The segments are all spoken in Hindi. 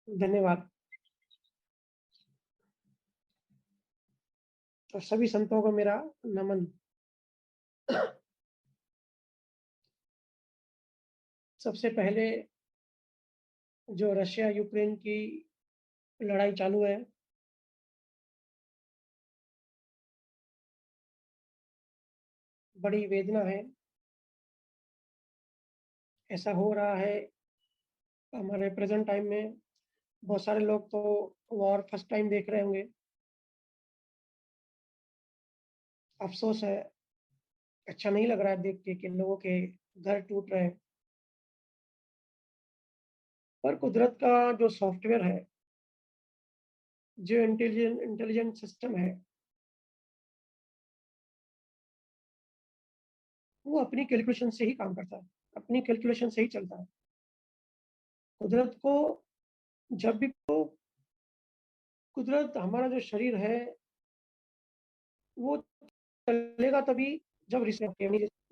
धन्यवाद। और सभी संतों को मेरा नमन। सबसे पहले जो रशिया यूक्रेन की लड़ाई चालू है, बड़ी वेदना है। ऐसा हो रहा है हमारे प्रेज़ेंट टाइम में, बहुत सारे लोग तो वॉर फर्स्ट टाइम देख रहे होंगे। अफ़सोस है, अच्छा नहीं लग रहा है देख के कि लोगों के घर टूट रहे हैं। पर कुदरत का जो सॉफ्टवेयर है, जो इंटेलिजेंट सिस्टम है, वो अपनी कैलकुलेशन से ही काम करता है, अपनी कैलकुलेशन से ही चलता है। कुदरत को जब भी कुदरत हमारा जो शरीर है, वो चलेगा तभी जब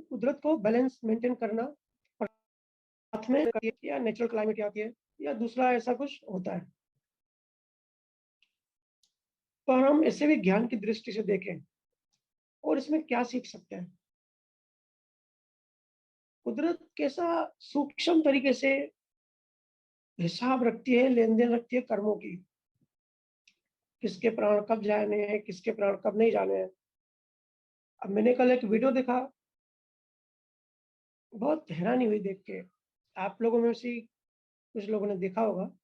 कुदरत को बैलेंस मेंटेन करना साथ में या नेचुरल क्लाइमेट आती है या दूसरा ऐसा कुछ होता है। पर हम इसे भी ज्ञान की दृष्टि से देखें और इसमें क्या सीख सकते हैं। कुदरत कैसा सूक्ष्म तरीके से हिसाब रखती है, लेन-देन रखती है कर्मों की। किसके प्राण कब जाने हैं, किसके प्राण कब नहीं जाने हैं। अब मैंने कल एक वीडियो देखा, बहुत हैरानी हुई देख के। आप लोगों में से कुछ लोगों ने देखा होगा,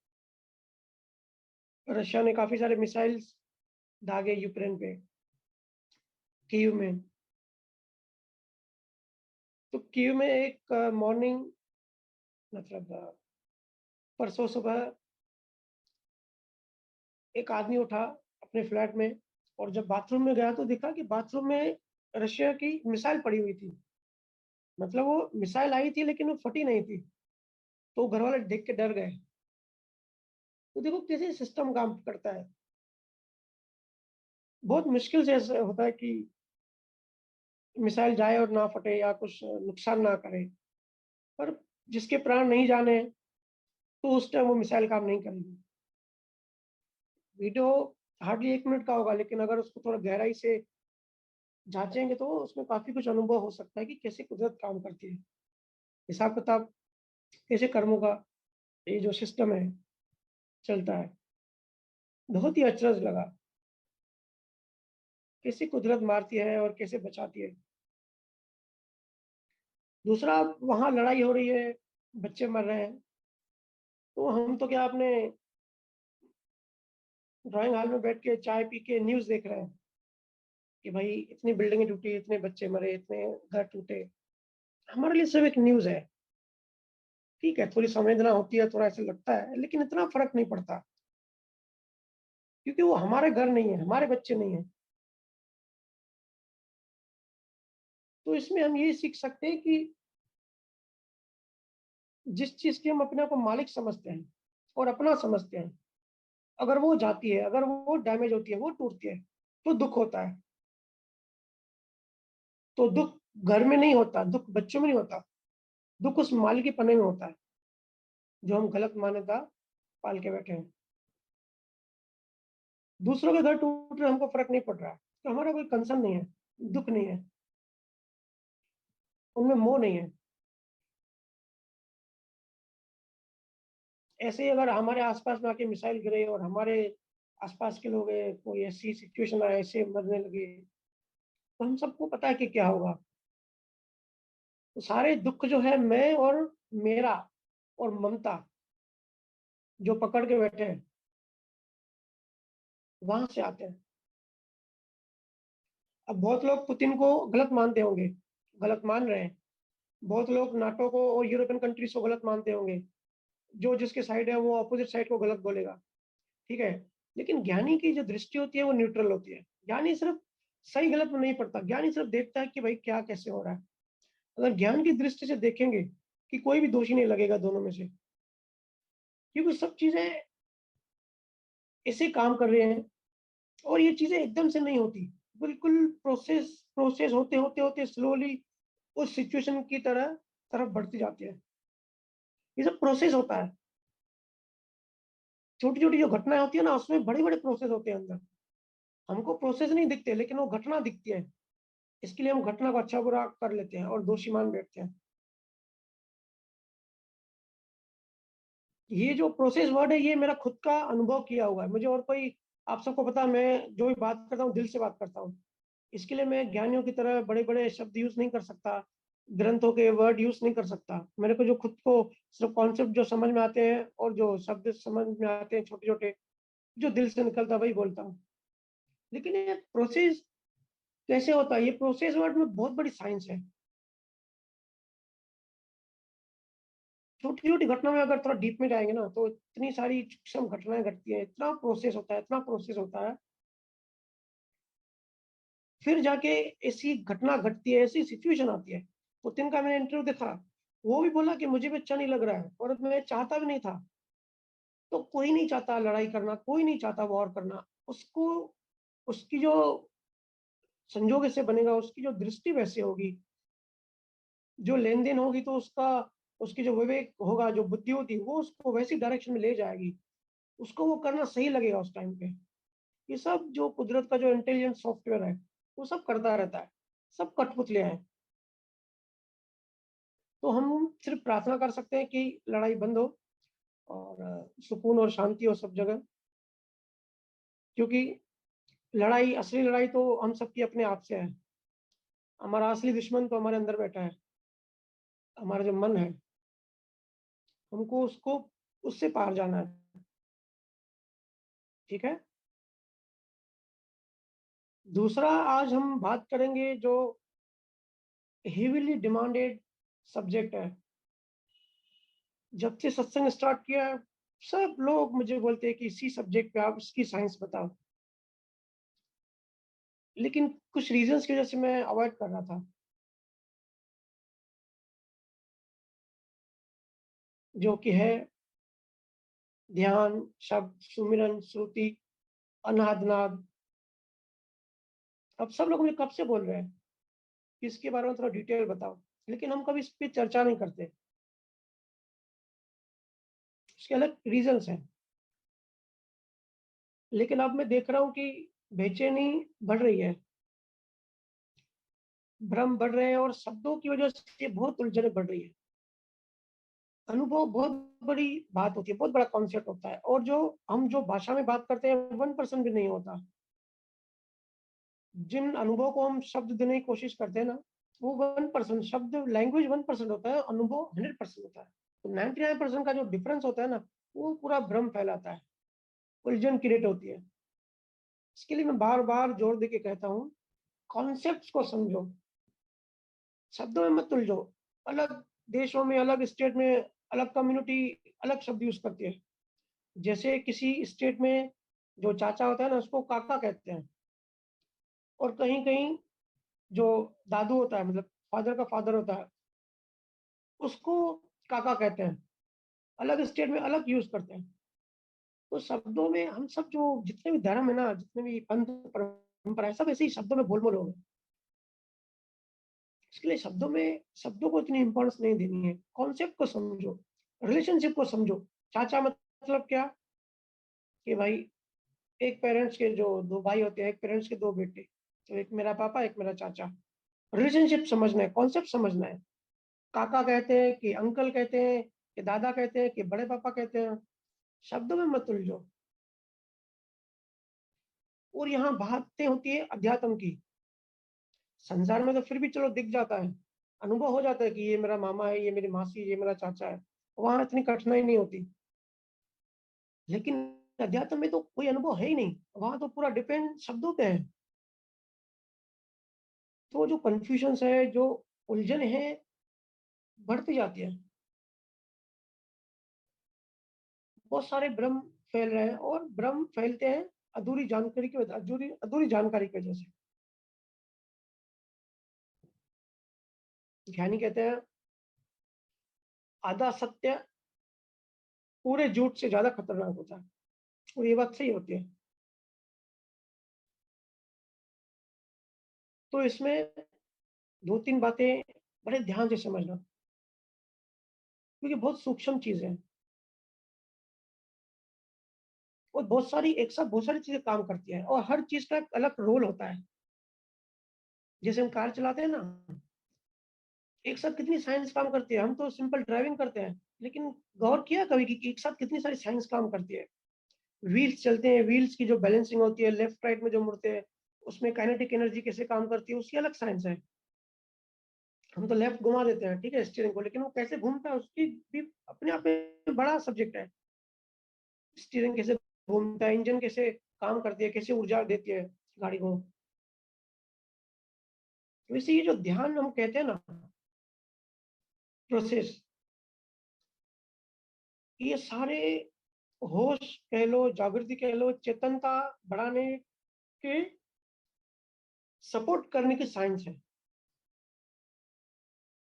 रशिया ने काफ़ी सारे मिसाइल्स दागे यूक्रेन पे, कीव में। तो कीव में एक मॉर्निंग मतलब परसों सुबह एक आदमी उठा अपने फ्लैट में और जब बाथरूम में गया तो देखा कि बाथरूम में रशिया की मिसाइल पड़ी हुई थी। मतलब वो मिसाइल आई थी लेकिन वो फटी नहीं थी। तो घर वाले देख के डर गए। तो देखो कैसे सिस्टम काम करता है। बहुत मुश्किल से ऐसा होता है कि मिसाइल जाए और ना फटे या कुछ नुकसान ना करे। पर जिसके प्राण नहीं जाने तो उस टाइम वो मिसाइल काम नहीं करेगी। वीडियो हार्डली 1 मिनट का होगा लेकिन अगर उसको थोड़ा गहराई से जाँचेंगे तो उसमें काफ़ी कुछ अनुभव हो सकता है कि कैसे कुदरत काम करती है। हिसाब-किताब कैसे कर्मों का ये जो सिस्टम है चलता है। बहुत ही अचरज लगा, कैसे कुदरत मारती है और कैसे बचाती है। दूसरा वहाँ लड़ाई हो रही है, बच्चे मर रहे हैं, तो हम तो क्या अपने ड्राइंग हॉल में बैठ के चाय पी के न्यूज़ देख रहे हैं कि भाई इतनी बिल्डिंगें टूटी, इतने बच्चे मरे, इतने घर टूटे। हमारे लिए सिर्फ़ एक न्यूज़ है। ठीक है, थोड़ी संवेदना होती है, थोड़ा ऐसा लगता है, लेकिन इतना फ़र्क नहीं पड़ता क्योंकि वो हमारे घर नहीं है, हमारे बच्चे नहीं हैं। तो इसमें हम ये सीख सकते हैं कि जिस चीज़ के हम अपने आप को मालिक समझते हैं और अपना समझते हैं, अगर वो जाती है, अगर वो डैमेज होती है, वो टूटती है, तो दुःख होता है। तो दुःख घर में नहीं होता, दुःख बच्चों में नहीं होता, दुःख उस मालिक के पने में होता है, जो हम गलत मान्यता पाल के बैठे हैं। दूसरों के घर टूट रहे हमको फ़र्क नहीं पड़ रहा है, तो हमारा कोई कंसर्न नहीं है, दुःख नहीं है, उनमें मोह नहीं है। ऐसे ही अगर हमारे आस-पास में आके मिसाइल गिरे और हमारे आस-पास के लोग कोई ऐसी सिचुएशन आए, ऐसे मरने लगे, तो हम सबको पता है कि क्या होगा। तो सारे दुःख जो है मैं और मेरा और ममता जो पकड़ के बैठे हैं, वहाँ से आते हैं। अब बहुत लोग पुतिन को गलत मानते होंगे, गलत मान रहे हैं। बहुत लोग नाटो को और यूरोपियन कंट्रीज़ को गलत मानते होंगे। जो जिसके साइड है वो अपोज़िट साइड को गलत बोलेगा, ठीक है? लेकिन ज्ञानी की जो दृष्टि होती है वो न्यूट्रल होती है। ज्ञानी सिर्फ़ सही-गलत में नहीं पड़ता, ज्ञानी सिर्फ़ देखता है कि भाई क्या कैसे हो रहा है। अगर ज्ञान की दृष्टि से देखेंगे कि कोई भी दोषी नहीं लगेगा दोनों में से, क्योंकि सब चीज़ें ऐसे काम कर रहे हैं और ये चीज़ें एकदम से नहीं होती। बिल्कुल प्रोसेस प्रोसेस होते स्लोली उस सिचुएशन की तरफ बढ़ती जाती है। ये सब प्रोसेस होता है। छोटी-छोटी जो घटनाएँ होती है ना, उसमें बड़े-बड़े प्रोसेस होते हैं अंदर। हमको प्रोसेस नहीं दिखते, लेकिन वो घटना दिखती है। इसके लिए हम घटना को अच्छा-बुरा कर लेते हैं और दोषी मान बैठते हैं। ये जो प्रोसेस वर्ड है, ये मेरा खुद का अनुभव किया हुआ है। मुझे और कोई, आप सबको पता है, मैं जो भी बात करता हूँ, दिल से बात करता हूँ। इसके लिए मैं ज्ञानियों की तरह बड़े-बड़े शब्द यूज़ नहीं कर सकता, ग्रंथों के वर्ड यूज़ नहीं कर सकता। मेरे को जो खुद को सिर्फ़ कॉन्सेप्ट जो समझ में आते हैं और जो शब्द समझ में आते हैं छोटे-छोटे, जो दिल से निकलता है वही बोलता हूँ। लेकिन ये प्रोसेस कैसे होता है? ये प्रोसेस वर्ड में बहुत बड़ी साइंस है। छोटी-छोटी घटना में अगर थोड़ा डीप में जाएँगे ना, तो इतनी सारी सूक्ष्म घटनाएँ घटती हैं, इतना प्रोसेस होता है, इतना प्रोसेस होता है। फिर जाके ऐसी घटना घटती है, ऐसी सिचुएशन आती है। पुतिन का मैंने इंटरव्यू देखा, वो भी बोला कि मुझे भी अच्छा नहीं लग रहा है और मैं चाहता भी नहीं था। तो कोई नहीं चाहता लड़ाई करना, कोई नहीं चाहता वॉर करना। उसको, उसकी जो संजोग ऐसे बनेगा, उसकी जो दृष्टि वैसे होगी, जो लेन-देन होगी, तो उसका, उसकी जो विवेक होगा, जो बुद्धि होगी, वो उसको वैसी डायरेक्शन में ले जाएगी। उसको वो करना सही लगेगा उस टाइम पे। ये सब जो कुदरत का जो इंटेलिजेंट सॉफ्टवेयर है, वो सब करता रहता है। सब कठपुतलियाँ हैं। तो हम सिर्फ़ प्रार्थना कर सकते हैं कि लड़ाई बंद हो और सुकून और शांति हो सब जगह। क्योंकि लड़ाई, असली लड़ाई तो हम सबकी अपने आप से है। हमारा असली दुश्मन तो हमारे अंदर बैठा है, हमारा जो मन है। हमको उसको, उससे पार जाना है, ठीक है? दूसरा, आज हम बात करेंगे जो हेवीली डिमांडेड सब्जेक्ट है। जब से सत्संग स्टार्ट किया है, सब लोग मुझे बोलते हैं कि इसी सब्जेक्ट पे आप इसकी साइंस बताओ। लेकिन कुछ रीज़न्स की वज़ह से मैं अवॉइड कर रहा था, जो कि है ध्यान, शब्द, सुमिरन, श्रुति, अनाद-नाद। अब सब लोग मुझे कब से बोल रहे हैं कि इसके बारे में थोड़ा डिटेल बताओ, लेकिन हम कभी इस पे चर्चा नहीं करते। उसके अलग रीज़न्स हैं। लेकिन अब मैं देख रहा हूँ कि बेचैनी बढ़ रही है, भ्रम बढ़ रहे हैं और शब्दों की वज़ह से बहुत उलझनें बढ़ रही है। अनुभव बहुत बड़ी बात होती है, बहुत बड़ा कॉन्सेप्ट होता है, और जो हम जो भाषा में बात करते हैं 1% भी नहीं होता। जिन अनुभव को हम शब्द देने की कोशिश करते हैं ना, वो 1%, शब्द लैंग्वेज 1% होता है, अनुभव 100% होता है। तो 99% का जो डिफरेंस होता है ना, वो पूरा भ्रम फैलाता है, उलझन क्रिएट होती है। इसके लिए मैं बार-बार जोर देके कहता हूँ, कॉन्सेप्ट्स को समझो, शब्दों में मत उलझो। अलग देशों में, अलग स्टेट में, अलग कम्युनिटी अलग शब्द यूज़ करती है। जैसे किसी स्टेट में जो चाचा होता है ना, उसको काका कहते हैं, और कहीं-कहीं जो दादू होता है, मतलब फादर का फादर होता है, उसको काका कहते हैं। अलग स्टेट में अलग यूज़ करते हैं। तो शब्दों में हम सब, जो जितने भी धर्म है ना, जितने भी पंथ परंपरा है, सब ऐसे ही शब्दों में गोल-मोल हो गए। इसके लिए शब्दों में, शब्दों को इतनी इम्पोर्टेंस नहीं देनी है। कॉन्सेप्ट को समझो, रिलेशनशिप को समझो। चाचा मतलब क्या? कि भाई, एक पेरेंट्स के जो 2 भाई होते हैं, एक पेरेंट्स के 2 बेटे। तो एक मेरा पापा, एक मेरा चाचा। रिलेशनशिप समझना है, कॉन्सेप्ट समझना है। काका कहते हैं कि अंकल कहते हैं, कि दादा कहते हैं, कि बड़े पापा कहते हैं। शब्दों में मत उलझो। और यहाँ बातें होती है अध्यात्म की। संसार में तो फिर भी चलो दिख जाता है, अनुभव हो जाता है कि ये मेरा मामा है, ये मेरी मासी, ये मेरा चाचा है। वहाँ इतनी कठिनाई नहीं होती। लेकिन अध्यात्म में तो कोई अनुभव है ही नहीं, वहाँ तो पूरा डिपेंड शब्दों पे है। तो जो कन्फ्यूजन्स है, जो उलझन है, बढ़ती जाती है। बहुत सारे भ्रम फैल रहे हैं, और भ्रम फैलते हैं अधूरी जानकारी की वजह, अधूरी अधूरी जानकारी की वजह से। ज्ञानी कहते हैं, आधा सत्य पूरे झूठ से ज्यादा खतरनाक होता है। और ये बात सही होती है। तो इसमें 2-3 बातें बड़े ध्यान से समझना, क्योंकि बहुत सूक्ष्म चीजें हैं। और बहुत सारी एक साथ बहुत सारी चीजें काम करती है और हर चीज का एक अलग रोल होता है। जैसे हम कार चलाते हैं ना, एक साथ कितनी साइंस काम करती है। हम तो सिंपल ड्राइविंग करते हैं, लेकिन गौर किया कभी कि एक साथ कितनी सारी साइंस काम करती है। व्हील्स चलते हैं, व्हील्स की जो बैलेंसिंग होती है, लेफ्ट राइट में जो मुड़ते हैं, उसमें काइनेटिक एनर्जी कैसे काम करती है, उसकी अलग साइंस है। हम तो लेफ्ट घुमा देते हैं, ठीक है, स्टीयरिंग को, लेकिन वो कैसे घूमता है उसकी भी अपने आप में बड़ा सब्जेक्ट है। स्टीयरिंग कैसे घूमता है, इंजन कैसे काम करती है, कैसे ऊर्जा देती है गाड़ी को। वैसे ये जो ध्यान हम कहते हैं ना, प्रोसेस, ये सारे होश कह लो, जागृति कह लो, चेतनता बढ़ाने के सपोर्ट करने की साइंस है।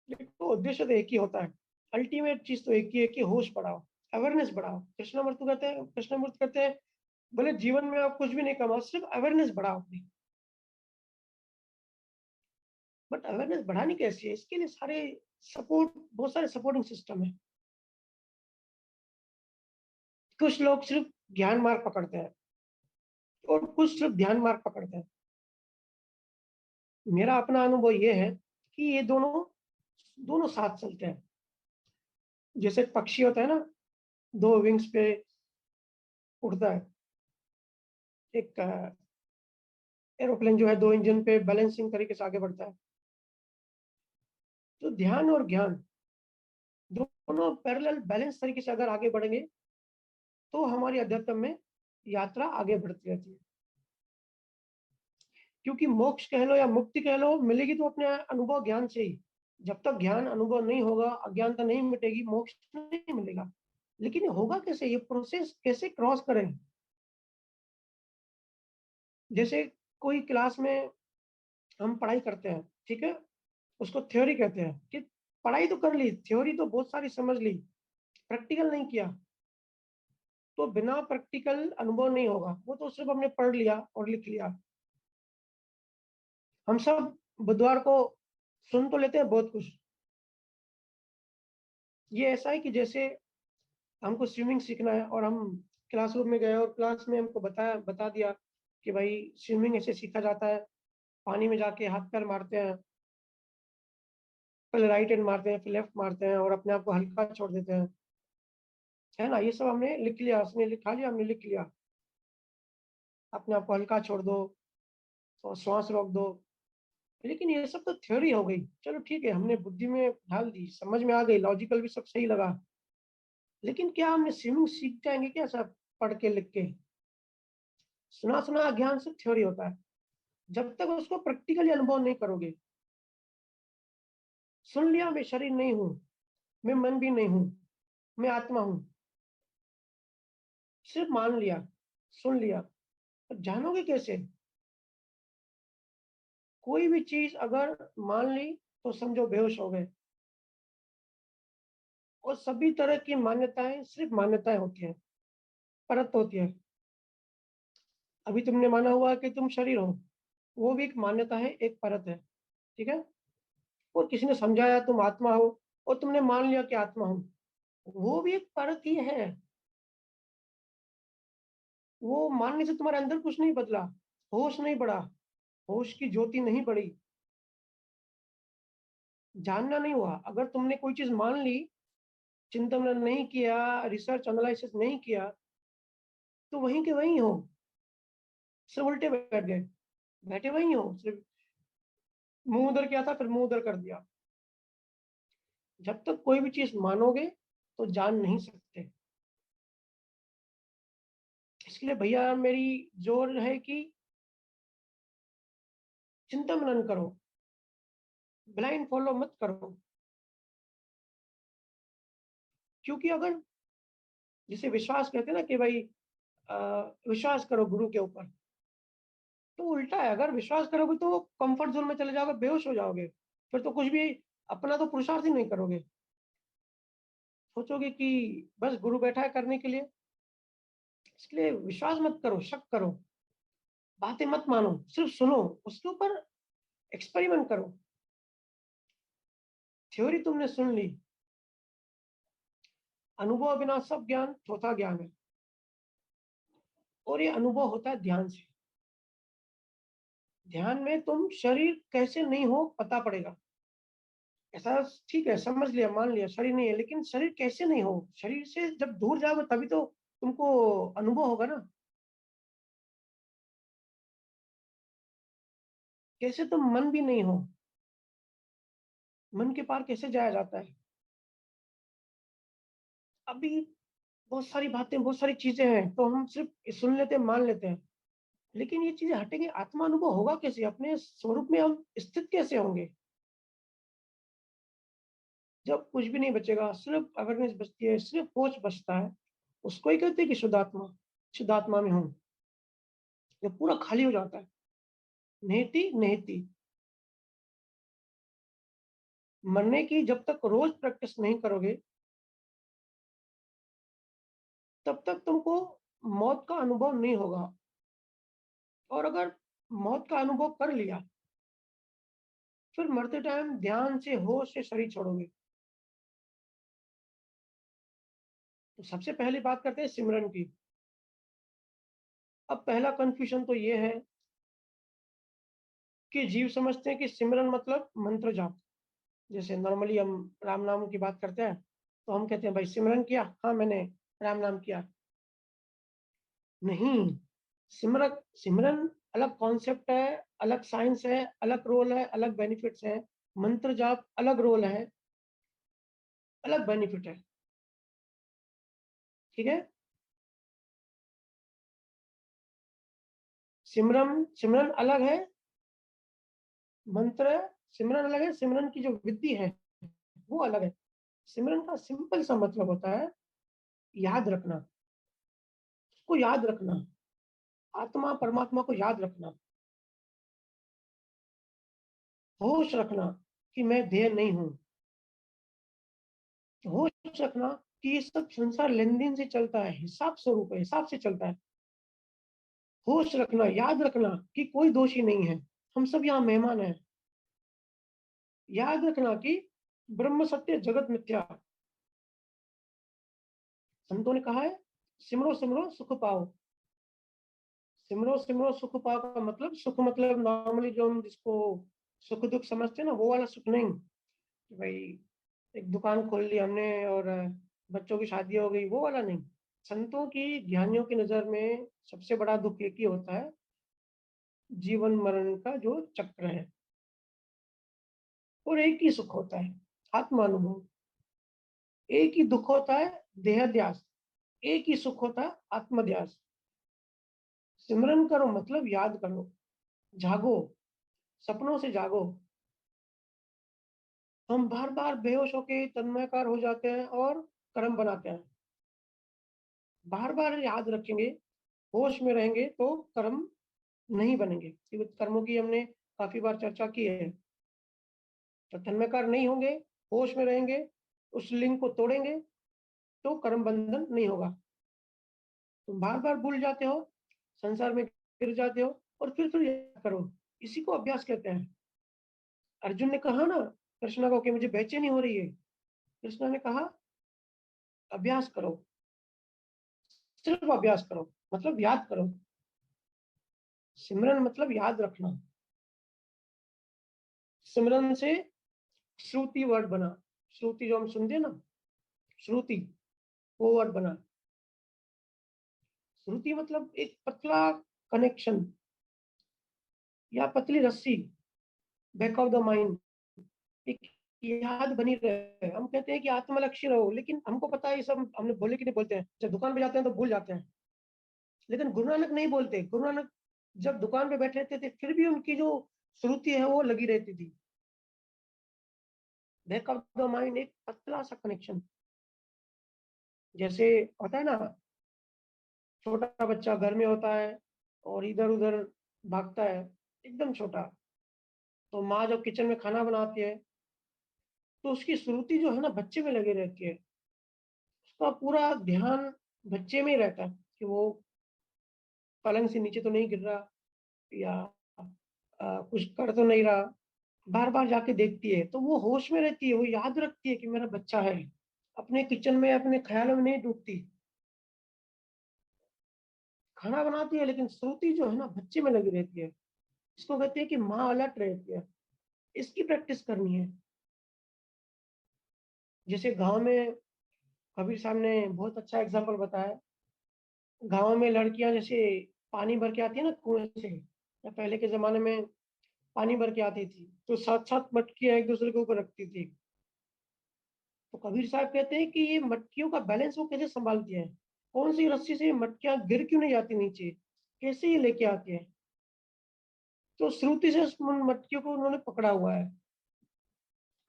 देखो उद्देश्य तो एक ही होता है, अल्टीमेट चीज तो एक ही है कि होश बढ़ाओ, अवेयरनेस बढ़ाओ। कृष्णमूर्ति कहते हैं बोले जीवन में आप कुछ भी नहीं कमाओ, सिर्फ अवेयरनेस बढ़ाओ अपनी। बट अवेयरनेस बढ़ानी कैसी है, इसके लिए सारे सपोर्ट, बहुत सारे सपोर्टिंग सिस्टम है। कुछ लोग सिर्फ ज्ञान मार्ग पकड़ते हैं और कुछ सिर्फ ध्यान मार्ग पकड़ते हैं। मेरा अपना अनुभव ये है कि ये दोनों दोनों साथ चलते हैं। जैसे पक्षी होता है ना, दो विंग्स पे उड़ता है, एक एरोप्लेन जो है दो इंजन पे बैलेंसिंग तरीके से आगे बढ़ता है। तो ध्यान और ज्ञान दोनों पैरेलल बैलेंस तरीके से अगर आगे बढ़ेंगे तो हमारी अध्यात्म में यात्रा आगे बढ़ती रहती है। क्योंकि मोक्ष कह लो या मुक्ति कह लो, मिलेगी तो अपने अनुभव ज्ञान से ही। जब तक ज्ञान अनुभव नहीं होगा, अज्ञानता नहीं मिटेगी, मोक्ष नहीं मिलेगा। लेकिन ये होगा कैसे, ये प्रोसेस कैसे क्रॉस करें। जैसे कोई क्लास में हम पढ़ाई करते हैं, ठीक है, उसको थ्योरी कहते हैं कि पढ़ाई तो कर ली, थ्योरी तो बहुत सारी समझ ली, प्रैक्टिकल नहीं किया। तो बिना प्रैक्टिकल अनुभव नहीं होगा, वो तो सिर्फ हमने पढ़ लिया और लिख लिया। हम सब बुधवार को सुन तो लेते हैं बहुत कुछ। ये ऐसा है कि जैसे हमको स्विमिंग सीखना है और हम क्लासरूम में गए और क्लास में हमको बता दिया कि भाई स्विमिंग ऐसे सीखा जाता है, पानी में जाके हाथ पैर मारते हैं, पहले राइट हैंड मारते हैं, फिर लेफ्ट मारते हैं और अपने आप को हल्का छोड़ देते हैं, है ना। ये सब हमने लिख लिया, उसने लिखा लिया, हमने लिख लिया। अपने आप को हल्का छोड़ दो और श्वास रोक दो। लेकिन ये सब तो थ्योरी हो गई, चलो ठीक है, हमने बुद्धि में ढाल दी, समझ में आ गई, लॉजिकल भी सब सही लगा। लेकिन क्या हमने स्विमिंग सीख जाएंगे क्या सब पढ़ के लिख के। सुना सुना ज्ञान से थ्योरी होता है, जब तक उसको प्रैक्टिकली अनुभव नहीं करोगे। सुन लिया मैं शरीर नहीं हूं, मैं मन भी नहीं हूं, मैं आत्मा हूं, सिर्फ मान लिया, सुन लिया, तो जानोगे कैसे। कोई भी चीज अगर मान ली तो समझो बेहोश हो गए। और सभी तरह की मान्यताएं सिर्फ मान्यताएं होती हैं, परत होती है। अभी तुमने माना हुआ कि तुम शरीर हो, वो भी एक मान्यता है, एक परत है, ठीक है। और किसी ने समझाया तुम आत्मा हो और तुमने मान लिया कि आत्मा हो, वो भी एक परत ही है। वो मानने से तुम्हारे अंदर कुछ नहीं बदला, होश नहीं बढ़ा, होश की ज्योति नहीं बढ़ी, जानना नहीं हुआ। अगर तुमने कोई चीज मान ली, चिंतन नहीं किया, रिसर्च एनालिसिस नहीं किया, तो वहीं के वहीं हो, सिर्फ उल्टे बैठ गए, बैठे वहीं हो, सिर्फ मुंह उधर किया था फिर मुंह उधर कर दिया। जब तक कोई भी चीज मानोगे तो जान नहीं सकते। इसलिए भैया मेरी जोर है कि चिंता मनन करो, ब्लाइंड फॉलो मत करो। क्योंकि अगर जिसे विश्वास कहते हैं ना कि भाई अ, विश्वास करो गुरु के ऊपर, तो उल्टा है। अगर विश्वास करोगे तो कंफर्ट जोन में चले जाओगे, बेहोश हो जाओगे, फिर तो कुछ भी अपना तो पुरुषार्थ ही नहीं करोगे। सोचोगे कि बस गुरु बैठा है करने के लिए। इसलिए विश्वास मत करो, शक करो, बातें मत मानो, सिर्फ सुनो, उसके ऊपर एक्सपेरिमेंट करो। थ्योरी तुमने सुन ली, अनुभव बिना सब ज्ञान चौथा ज्ञान है। और ये अनुभव होता है ध्यान से। ध्यान में तुम शरीर कैसे नहीं हो पता पड़ेगा। ऐसा ठीक है, समझ लिया, मान लिया शरीर नहीं है, लेकिन शरीर कैसे नहीं हो? शरीर से जब दूर जाओगे तभी तो तुमको अनुभव होगा ना। कैसे तुम मन भी नहीं हो? मन के पार कैसे जाया जाता है? अभी बहुत सारी बातें, बहुत सारी चीजें हैं, तो हम सिर्फ सुन लेते हैं, मान लेते हैं, लेकिन ये चीजें हटेंगे, आत्मा अनुभव होगा कैसे? अपने स्वरूप में हम स्थित कैसे होंगे? जब कुछ भी नहीं बचेगा, सिर्फ अवेयरनेस बचती है, सिर्फ होश बचता है, उसको ही कहते हैं कि शुद्धात्मा। शुद्धात्मा में हूँ, जब पूरा खाली हो जाता है, नेति नेति। मरने की जब तक रोज प्रैक्टिस नहीं करोगे, तब तक तुमको मौत का अनुभव नहीं होगा। और अगर मौत का अनुभव कर लिया, फिर मरते टाइम ध्यान से होश से शरीर छोड़ोगे। तो सबसे पहली बात करते हैं सिमरन की। अब पहला कंफ्यूजन तो ये है कि जीव समझते हैं कि सिमरन मतलब मंत्र जाप। जैसे नॉर्मली हम राम नाम की बात करते हैं, तो हम कहते हैं भाई सिमरन किया, हाँ मैंने राम नाम किया। नहीं, सिमरन सिमरन अलग कॉन्सेप्ट है, अलग साइंस है, अलग रोल है, अलग बेनिफिट्स है। मंत्र जाप अलग रोल है, अलग बेनिफिट है। ठीक है। सिमरन सिमरन अलग है, मंत्र सिमरन अलग है, सिमरन की जो विधि है वो अलग है। सिमरन का सिंपल सा मतलब होता है याद रखना, उसको याद रखना, आत्मा परमात्मा को याद रखना, होश रखना कि मैं देह नहीं हूं, होश रखना कि ये सब संसार लेन देन से चलता है, हिसाब स्वरूप है, हिसाब से चलता है। होश रखना, याद रखना कि कोई दोषी नहीं है, हम सब यहाँ मेहमान हैं। याद रखना कि ब्रह्म सत्य जगत मिथ्या। संतों ने कहा है सिमरो सिमरो सुख पाओ। सिमरो सिमरो सुख पाओ का मतलब, सुख मतलब नॉर्मली जो हम जिसको सुख दुख समझते हैं ना, वो वाला सुख नहीं कि भाई एक दुकान खोल ली हमने और बच्चों की शादी हो गई, वो वाला नहीं। संतों की, ज्ञानियों की नजर में सबसे बड़ा दुख एक ही होता है, जीवन मरण का जो चक्र है। और एक ही सुख होता है, आत्मानुभव। एक ही दुख होता है, देहध्यास। एक ही सुख होता है, आत्मध्यास। सिमरन करो मतलब याद करो, जागो, सपनों से जागो। हम बार बार बेहोश होके तन्मयकार हो जाते हैं और कर्म बनाते हैं। बार बार याद रखेंगे, होश में रहेंगे तो कर्म नहीं बनेंगे, क्योंकि कर्मों की हमने काफी बार चर्चा की है। तो तन्मयकार नहीं होंगे, होश में रहेंगे, उस लिंक को तोड़ेंगे, तो कर्म बंधन नहीं होगा। तुम बार बार भूल जाते हो, संसार में गिर जाते हो, और फिर याद करो। इसी को अभ्यास कहते हैं। अर्जुन ने कहा ना कृष्णा को कि मुझे बेचैनी हो रही है, कृष्णा ने कहा अभ्यास करो, सिर्फ अभ्यास करो, मतलब याद करो। सिमरन मतलब याद रखना। सिमरन से श्रुति वर्ड बना। श्रुति जो हम सुनते हैं ना, श्रुति, वो वर्ड बना। श्रुति मतलब एक पतला कनेक्शन या पतली रस्सी, बैक ऑफ द माइंड, एक याद बनी रहे। हम कहते हैं कि आत्मलक्ष्य रहो, लेकिन हमको पता है ये सब हमने बोले कि नहीं बोलते हैं, जब दुकान पे जाते हैं तो भूल जाते हैं। लेकिन गुरु नानक नहीं बोलते। गुरु नानक जब दुकान पे बैठे रहते थे, फिर भी उनकी जो श्रुति है वो लगी रहती थी। बैक ऑफ द माइंड, एक पतला सा कनेक्शन। जैसे होता है ना, छोटा बच्चा घर में होता है और इधर उधर भागता है, एकदम छोटा, तो माँ जब किचन में खाना बनाती है, तो उसकी श्रुति जो है ना बच्चे में लगी रहती है। उसका पूरा ध्यान बच्चे में ही रहता है कि वो पलंग से नीचे तो नहीं गिर रहा, या कुछ कर तो नहीं रहा। बार बार जाके देखती है, तो वो होश में रहती है, वो याद रखती है कि मेरा बच्चा है। अपने किचन में अपने ख्यालों में नहीं डूबती। खाना बनाती है, लेकिन श्रुति जो है ना बच्चे में लगी रहती है। इसको कहते हैं कि माँ अलर्ट रहती है। इसकी प्रैक्टिस करनी है। जैसे गांव में कबीर साहब ने बहुत अच्छा एग्जाम्पल बताया। गांव में लड़कियां जैसे पानी भर के आती है ना कुएं से, या पहले के जमाने में पानी भर के आती थी, तो साथ साथ मटकियां एक दूसरे के ऊपर रखती थी। तो कबीर साहब कहते हैं कि ये मटकियों का बैलेंस वो कैसे संभालती है, कौन सी रस्सी से ये मटकियां गिर क्यों नहीं जाती नीचे, कैसे ये लेके आती है। तो श्रुति से उस मटकियों को उन्होंने पकड़ा हुआ है,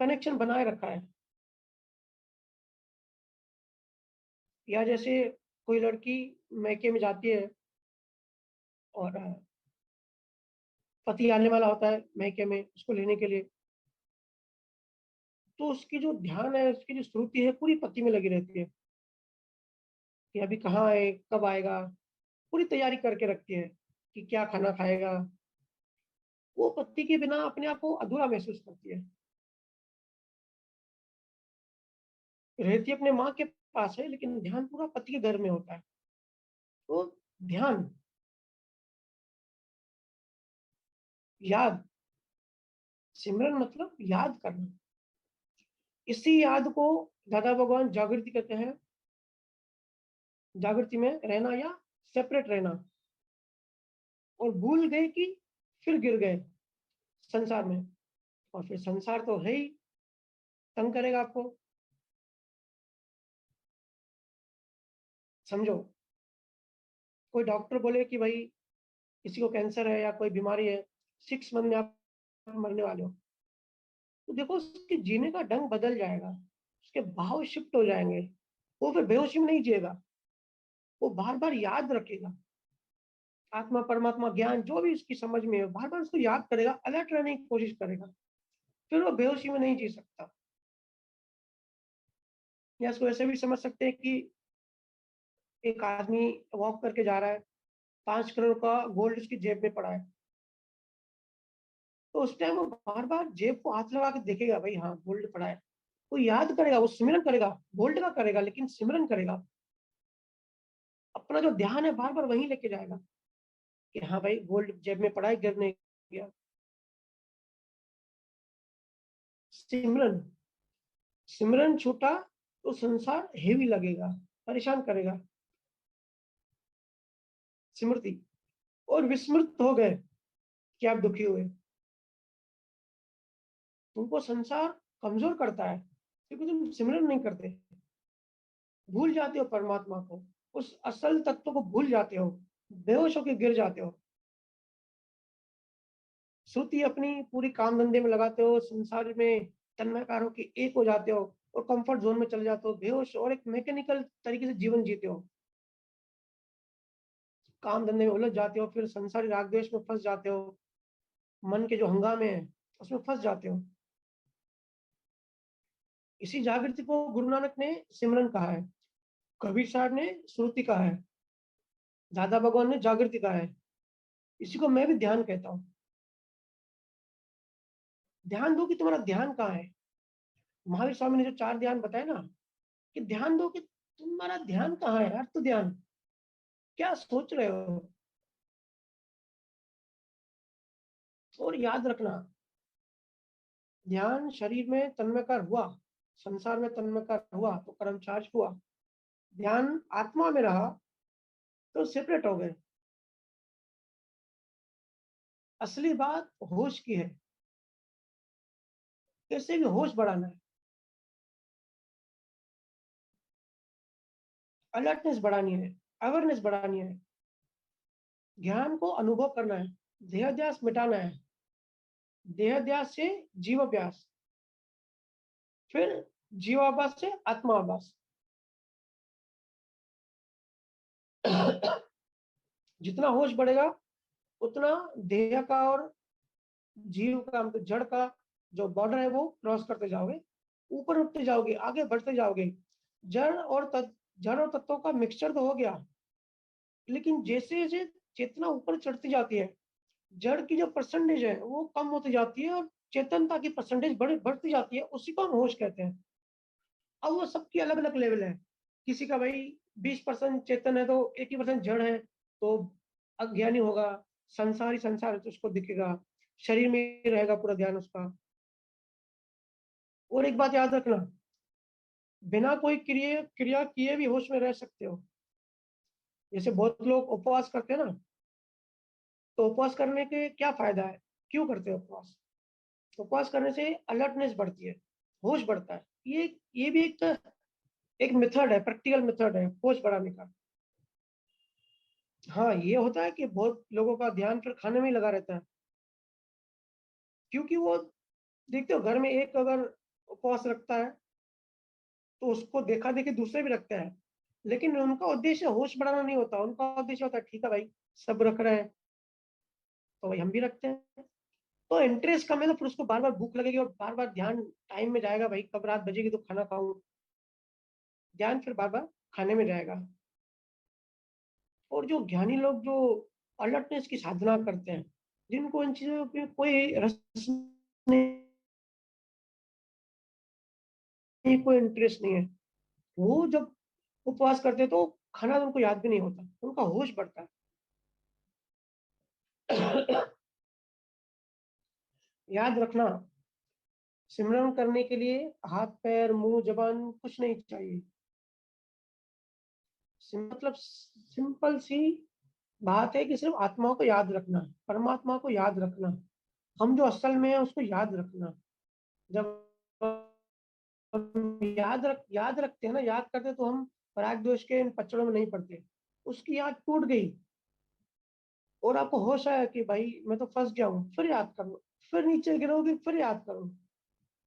कनेक्शन बनाए रखा है। या जैसे कोई लड़की मैके में जाती है और पति आने वाला होता है मैके में उसको लेने के लिए, तो उसकी जो ध्यान है, उसकी जो श्रुति है पूरी पति में लगी रहती है कि अभी कहाँ है, कब आएगा। पूरी तैयारी करके रखती है कि क्या खाना खाएगा। वो पति के बिना अपने आप को अधूरा महसूस करती है। रहती अपने माँ के पास है, लेकिन ध्यान पूरा पति के घर में होता है। तो ध्यान, याद, सिमरन मतलब याद करना। इसी याद को दादा भगवान जागृति कहते हैं। जागृति में रहना या सेपरेट रहना। और भूल गए कि फिर गिर गए संसार में, और फिर संसार तो है ही, तंग करेगा आपको। समझो, कोई डॉक्टर बोले कि भाई किसी को कैंसर है या कोई बीमारी है, 6 मंथ में आप मरने वाले हो, तो देखो उसके जीने का ढंग बदल जाएगा, उसके भाव शिफ्ट हो जाएंगे। वो फिर बेहोशी में नहीं जिएगा, वो बार बार याद रखेगा। आत्मा परमात्मा ज्ञान जो भी उसकी समझ में है, बार बार उसको याद करेगा, अलर्ट रहने की कोशिश करेगा। फिर वो बेहोशी में नहीं जी सकता। या इसको ऐसे भी समझ सकते हैं कि एक आदमी वॉक करके जा रहा है, 5 करोड़ का गोल्ड उसकी जेब में पड़ा है, तो उस टाइम वो बार बार जेब को हाथ लगा के देखेगा, भाई हाँ गोल्ड पड़ा है। वो याद करेगा, वो सिमरन करेगा, गोल्ड का करेगा लेकिन सिमरन करेगा। अपना जो ध्यान है बार बार वहीं लेके जाएगा कि हाँ भाई गोल्ड जेब में पड़ा है, गिर नहीं गया। सिमरन, सिमरन छूटा तो संसार हेवी लगेगा, परेशान करेगा। स्मृति, और विस्मृत हो गए कि आप दुखी हुए। तुमको संसार कमजोर करता है क्योंकि तुम सिमरन नहीं करते। भूल जाते हो परमात्मा को, उस असल तत्व को भूल जाते हो, बेहोश होकर गिर जाते हो। श्रुति अपनी पूरी काम धंधे में लगाते हो, संसार में तन्मयकार होकर एक हो जाते हो, और कंफर्ट जोन में चले जाते हो, बेहोश और एक मैकेनिकल तरीके से जीवन जीते हो। काम धंधे में उलझ जाते हो, फिर संसारी राग द्वेष में फंस जाते हो, मन के जो हंगामे हैं उसमें फंस जाते हो। इसी जागृति को गुरु नानक ने सिमरन कहा है, कबीर साहब ने श्रुति कहा है, दादा भगवान ने जागृति कहा है। इसी को मैं भी ध्यान कहता हूँ। ध्यान दो कि तुम्हारा ध्यान कहाँ है। महावीर स्वामी ने जो 4 ध्यान बताए ना, कि ध्यान दो कि तुम्हारा ध्यान कहाँ है, अर्थ ध्यान, क्या सोच रहे हो। और याद रखना, ध्यान शरीर में तन्मयकार हुआ, संसार में तन्मयकार हुआ तो कर्म चार्ज हुआ। ध्यान आत्मा में रहा तो सेपरेट हो गए। असली बात होश की है। कैसे भी होश बढ़ाना है, अलर्टनेस बढ़ानी है, अवेयरनेस बढ़ानी है। ज्ञान को अनुभव करना है, देहाध्यास मिटाना है, देहाध्यास से जीवाभ्यास, फिर जीवाभास से आत्माभास। जितना होश बढ़ेगा उतना देह का और जीव का, मतलब जड़ का जो बॉर्डर है वो क्रॉस करते जाओगे, ऊपर उठते जाओगे, आगे बढ़ते जाओगे। जड़ और तत्वों का मिक्सचर तो हो गया, लेकिन जैसे जैसे चेतना ऊपर चढ़ती जाती है, जड़ की जो परसेंटेज है वो कम होती जाती है, और चेतनता की परसेंटेज बढ़ती जाती है। उसी को हम होश कहते हैं। अब वो सबकी अलग अलग लेवल है। किसी का भाई 20% चेतन है तो 80% जड़ है, तो अज्ञानी होगा, संसार ही संसार है तो उसको दिखेगा, शरीर में ही रहेगा पूरा ध्यान उसका। और एक बात याद रखना, बिना कोई क्रिया क्रिया किए भी होश में रह सकते हो। जैसे बहुत लोग उपवास करते हैं ना, तो उपवास करने के क्या फायदा है, क्यों करते हैं उपवास? उपवास करने से अलर्टनेस बढ़ती है, होश बढ़ता है। ये भी एक मेथड है, प्रैक्टिकल मेथड है होश बढ़ाने का। हाँ, ये होता है कि बहुत लोगों का ध्यान फिर खाने में ही लगा रहता है, क्योंकि वो देखते हो घर में एक अगर उपवास रखता है तो उसको देखा देखी दूसरे भी रखते हैं, लेकिन उनका उद्देश्य होश बढ़ाना नहीं होता, उनका उद्देश्य होता है ठीक है भाई, सब रख रहे हैं तो भाई हम भी रखते हैं। तो इंटरेस्ट कम है तो फिर उसको बार बार भूख लगेगी और बार बार ध्यान टाइम में जाएगा, भाई कब रात बजेगी तो खाना खाऊं, ध्यान फिर बार बार खाने में जाएगा। और जो ज्ञानी लोग जो अलर्टनेस की साधना करते हैं, जिनको इन चीजों पे कोई रस नहीं, कोई इंटरेस्ट नहीं है, वो जब उपवास करते हैं तो खाना तो उनको याद भी नहीं होता, उनका होश बढ़ता है। याद रखना, सिमरन करने के लिए हाथ पैर मुंह जबान कुछ नहीं चाहिए। मतलब सिंपल सी बात है कि सिर्फ आत्मा को याद रखना, परमात्मा को याद रखना, हम जो असल में है उसको याद रखना। जब हम याद रखते हैं ना, याद करते हैं, तो हम पराग दोष के इन पचड़ों में नहीं पड़ते। उसकी याद टूट गई और आपको होश आया कि भाई मैं तो फंस गया हूँ, फिर याद कर लो, फिर नीचे गिरोगे फिर याद करो,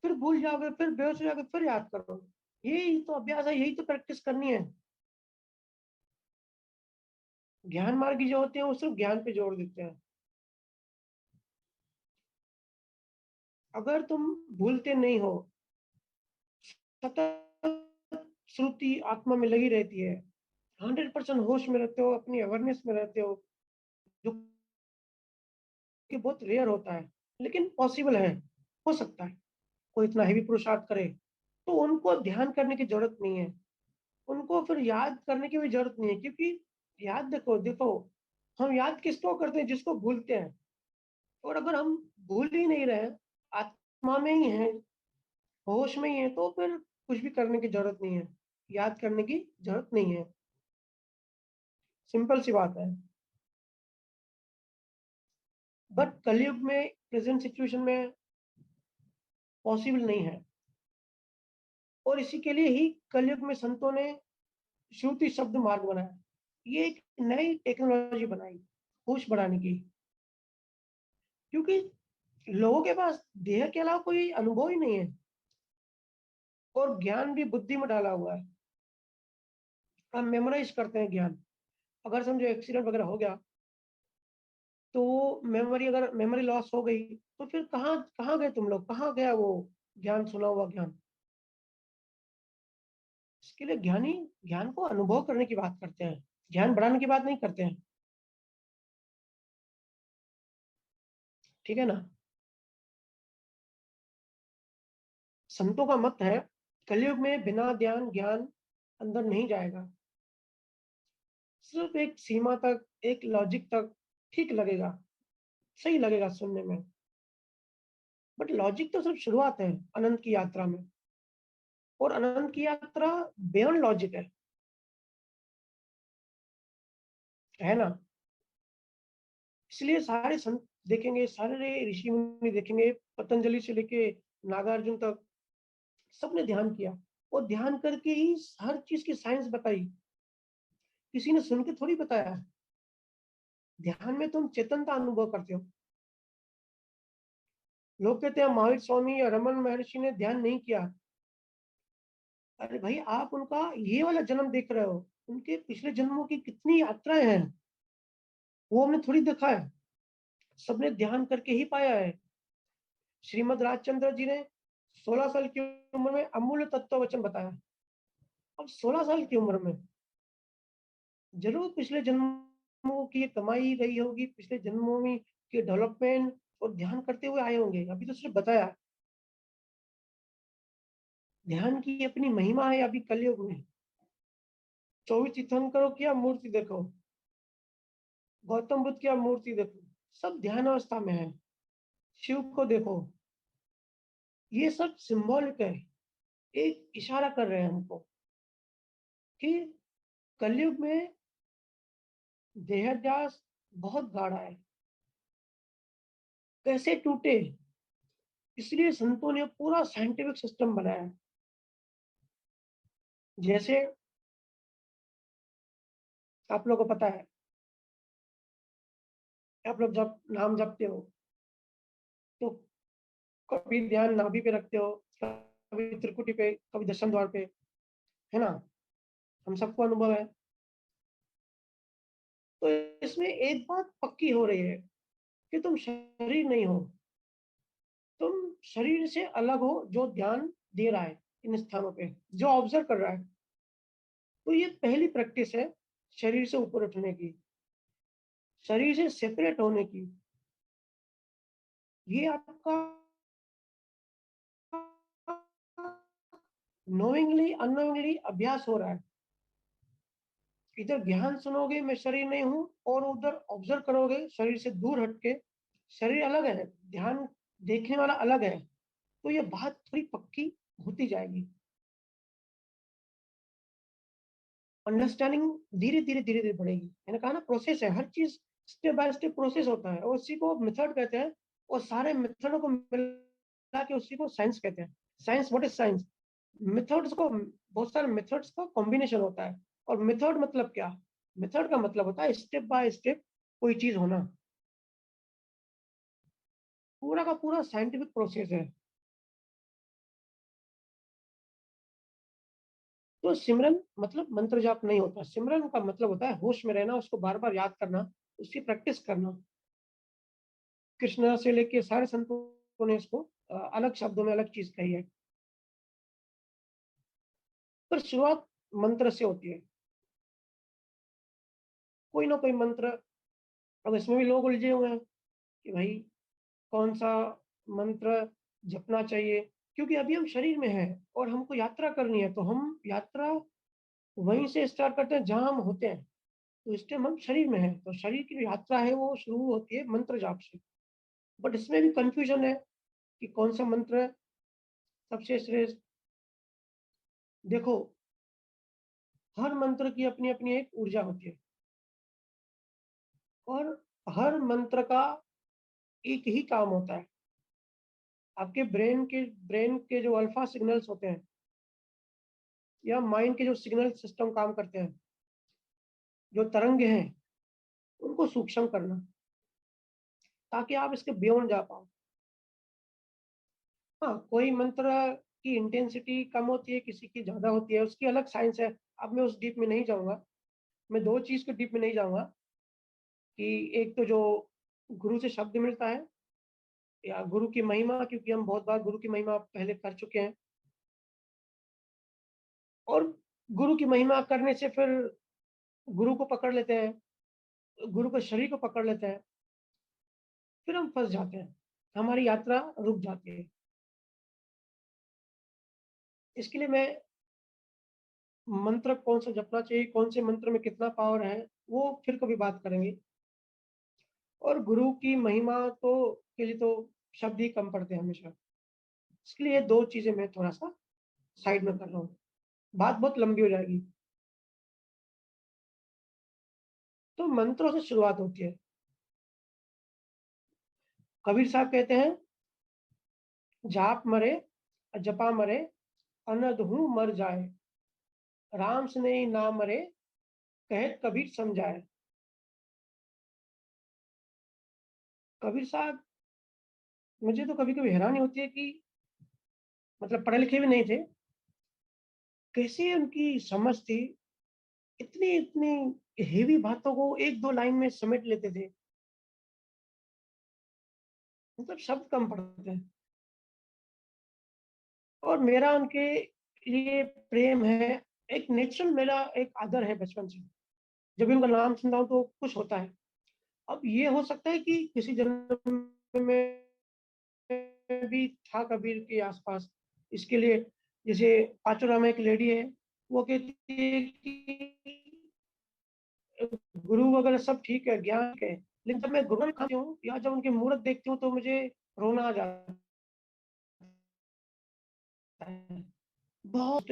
फिर भूल जाओगे फिर बेहोश हो जाओगे फिर याद करो। यही तो अभ्यास है, यही तो प्रैक्टिस करनी है। ज्ञान मार्गी जो होते हैं वो सिर्फ ज्ञान पे जोर देते हैं। अगर तुम भूलते नहीं हो, सतत श्रुति आत्मा में लगी रहती है, 100% होश में रहते हो, अपनी अवेयरनेस में रहते हो, जो कि बहुत रेयर होता है, लेकिन पॉसिबल है, हो सकता है कोई इतना हेवी पुरुषार्थ करे, तो उनको ध्यान करने की जरूरत नहीं है, उनको फिर याद करने की भी जरूरत नहीं है, क्योंकि याद देखो देखो, हम याद किसको करते हैं, जिसको भूलते हैं। और अगर हम भूल ही नहीं रहे, आत्मा में ही है, होश में ही है, तो फिर कुछ भी करने की जरूरत नहीं है, याद करने की जरूरत नहीं है। सिंपल सी बात है। बट कलयुग में, प्रेजेंट सिचुएशन में पॉसिबल नहीं है, और इसी के लिए ही कलयुग में संतों ने श्रुति शब्द मार्ग बनाया। ये एक नई टेक्नोलॉजी बनाई होश बढ़ाने की, क्योंकि लोगों के पास देह के अलावा कोई अनुभव ही नहीं है, और ज्ञान भी बुद्धि में डाला हुआ है। हम मेमोराइज करते हैं ज्ञान। अगर समझो एक्सीडेंट वगैरह हो गया, तो अगर मेमोरी लॉस हो गई, तो फिर कहाँ कहाँ गए तुम लोग, कहाँ गया वो ज्ञान, सुना हुआ ज्ञान? इसके लिए ज्ञानी ज्ञान को अनुभव करने की बात करते हैं, ज्ञान बढ़ाने की बात नहीं करते हैं। ठीक है ना? संतों का मत है, कलयुग में बिना ध्यान ज्ञान अंदर नहीं जाएगा, सिर्फ एक सीमा तक, एक लॉजिक तक ठीक लगेगा, सही लगेगा सुनने में, बट लॉजिक तो सिर्फ शुरुआत है अनंत की यात्रा में, और अनंत की यात्रा बियॉन्ड लॉजिक है ना? इसलिए सारे संत देखेंगे, सारे ऋषि मुनि देखेंगे, पतंजलि से लेके नागार्जुन तक, सबने ध्यान किया, और ध्यान करके ही हर चीज की साइंस बताई, किसी ने सुन के थोड़ी बताया। ध्यान में तुम चेतनता अनुभव करते हो। लोग कहते हैं महावीर स्वामी या रमन महर्षि ने ध्यान नहीं किया। अरे भाई, आप उनका ये वाला जन्म देख रहे हो, उनके पिछले जन्मों की कितनी यात्राएं हैं, वो हमने थोड़ी देखा है, सबने ध्यान करके ही पाया है। श्रीमद राजचंद्र जी ने 16 साल की उम्र में अमूल्य तत्व वचन बताया। अब 16 साल की उम्र में जरूर पिछले जन्मों की ये कमाई रही होगी, पिछले जन्मों में की डेवलपमेंट, और ध्यान करते हुए आए होंगे, अभी तो सिर्फ बताया। ध्यान की अपनी महिमा है अभी कलयुग में। 24 तीर्थंकरों की आप मूर्ति देखो, गौतम बुद्ध की आप मूर्ति देखो, सब ध्यान अवस्था में है। शिव को देखो, ये सब सिंबॉलिक है, एक इशारा कर रहे हैं हमको कि कलयुग में देहाध्यास बहुत गाढ़ा है, कैसे टूटे। इसलिए संतों ने पूरा साइंटिफिक सिस्टम बनाया। जैसे आप लोगों को पता है, आप लोग जब नाम जपते हो तो कभी ध्यान नाभि पे रखते हो, कभी त्रिकुटी पे, कभी दशम द्वार पे, है ना? हम सबको अनुभव है। तो इसमें एक बात पक्की हो रही है कि तुम शरीर नहीं हो, तुम शरीर से अलग हो जो ध्यान दे रहा है इन स्थानों पे, जो ऑब्जर्व कर रहा है। तो ये पहली प्रैक्टिस है शरीर से ऊपर उठने की, शरीर से सेपरेट होने की। ये आपका नोइंगली अननोइंगली अभ्यास हो रहा है। इधर ध्यान सुनोगे मैं शरीर नहीं हूँ, और उधर ऑब्जर्व करोगे शरीर से दूर हटके, शरीर अलग है, ध्यान देखने वाला अलग है। तो ये बात थोड़ी पक्की होती जाएगी। अंडरस्टैंडिंग धीरे धीरे बढ़ेगी। मैंने कहा ना, प्रोसेस है, हर चीज स्टेप बाय स्टेप प्रोसेस होता है, और उसी को मेथड कहते हैं। और सारे मेथडों को मिला के उसी को साइंस कहते हैं। Science, what is science? Methods को, बहुत सारे मेथड्स का कॉम्बिनेशन होता है। और मेथड मतलब क्या? मेथड का मतलब होता है स्टेप बाय स्टेप कोई चीज होना। पूरा का पूरा साइंटिफिक प्रोसेस है। तो सिमरन मतलब मंत्र जाप नहीं होता। सिमरन का मतलब होता है होश में रहना, उसको बार बार याद करना, उसकी प्रैक्टिस करना। कृष्णा से लेके सारे संतों ने इसको अलग शब्दों में अलग चीज कही है। पर शुरुआत मंत्र से होती है। कोई ना कोई मंत्र। अब इसमें भी लोग उलझे हुए हैं कि भाई कौन सा मंत्र जपना चाहिए, क्योंकि अभी हम शरीर में हैं और हमको यात्रा करनी है। तो हम यात्रा वहीं से स्टार्ट करते हैं जहां हम होते हैं। तो इस टाइम हम शरीर में हैं, तो शरीर की जो यात्रा है वो शुरू होती है मंत्र जाप से। बट इसमें भी कंफ्यूजन है कि कौन सा मंत्र सबसे श्रेष्ठ। देखो, हर मंत्र की अपनी अपनी एक ऊर्जा होती है, और हर मंत्र का एक ही काम होता है। आपके ब्रेन के जो अल्फा सिग्नल्स होते हैं, या माइंड के जो सिग्नल सिस्टम काम करते हैं, जो तरंग हैं, उनको सूक्ष्म करना, ताकि आप इसके बियॉन्ड जा पाओ। हाँ, कोई मंत्र की इंटेंसिटी कम होती है, किसी की ज्यादा होती है, उसकी अलग साइंस है। अब मैं उस डीप में नहीं जाऊंगा। मैं दो चीज के डीप में नहीं जाऊंगा कि एक तो जो गुरु से शब्द मिलता है, या गुरु की महिमा, क्योंकि हम बहुत बार गुरु की महिमा पहले कर चुके हैं। और गुरु की महिमा करने से फिर गुरु को पकड़ लेते हैं, गुरु के शरीर को पकड़ लेते हैं, फिर हम फंस जाते हैं, हमारी यात्रा रुक जाती है। इसके लिए मैं मंत्र कौन सा जपना चाहिए, कौन से मंत्र में कितना पावर है, वो फिर कभी बात करेंगे। और गुरु की महिमा तो के लिए तो शब्द ही कम पड़ते हैं हमेशा। इसके लिए दो चीजें मैं थोड़ा सा साइड में कर रहा हूँ, बात बहुत लंबी हो जाएगी। तो मंत्रों से शुरुआत होती है। कबीर साहब कहते हैं, जाप मरे जपा मरे, अनदहू मर जाए, राम स्नेही ना मरे, कहत कबीर समझाए। कबीर साहब, मुझे तो कभी कभी हैरानी होती है कि मतलब पढ़े लिखे भी नहीं थे, कैसे उनकी समझ थी, इतनी इतनी हेवी बातों को एक दो लाइन में समेट लेते थे। मतलब शब्द कम पड़ते हैं। और मेरा उनके लिए प्रेम है, एक नेचुरल मेरा एक आदर है बचपन से। जब भी उनका नाम सुनता हूँ तो कुछ होता है। अब ये हो सकता है कि किसी जन्म में भी था कबीर के आसपास। इसके लिए जैसे पाचोरा में एक लेडी है, वो कहती है कि गुरु वगैरह सब ठीक है, ज्ञान ठीक है, लेकिन जब मैं गुरु खाती हूँ या जब उनकी मूर्त देखती हूँ तो मुझे रोना आ जाता है। बहुत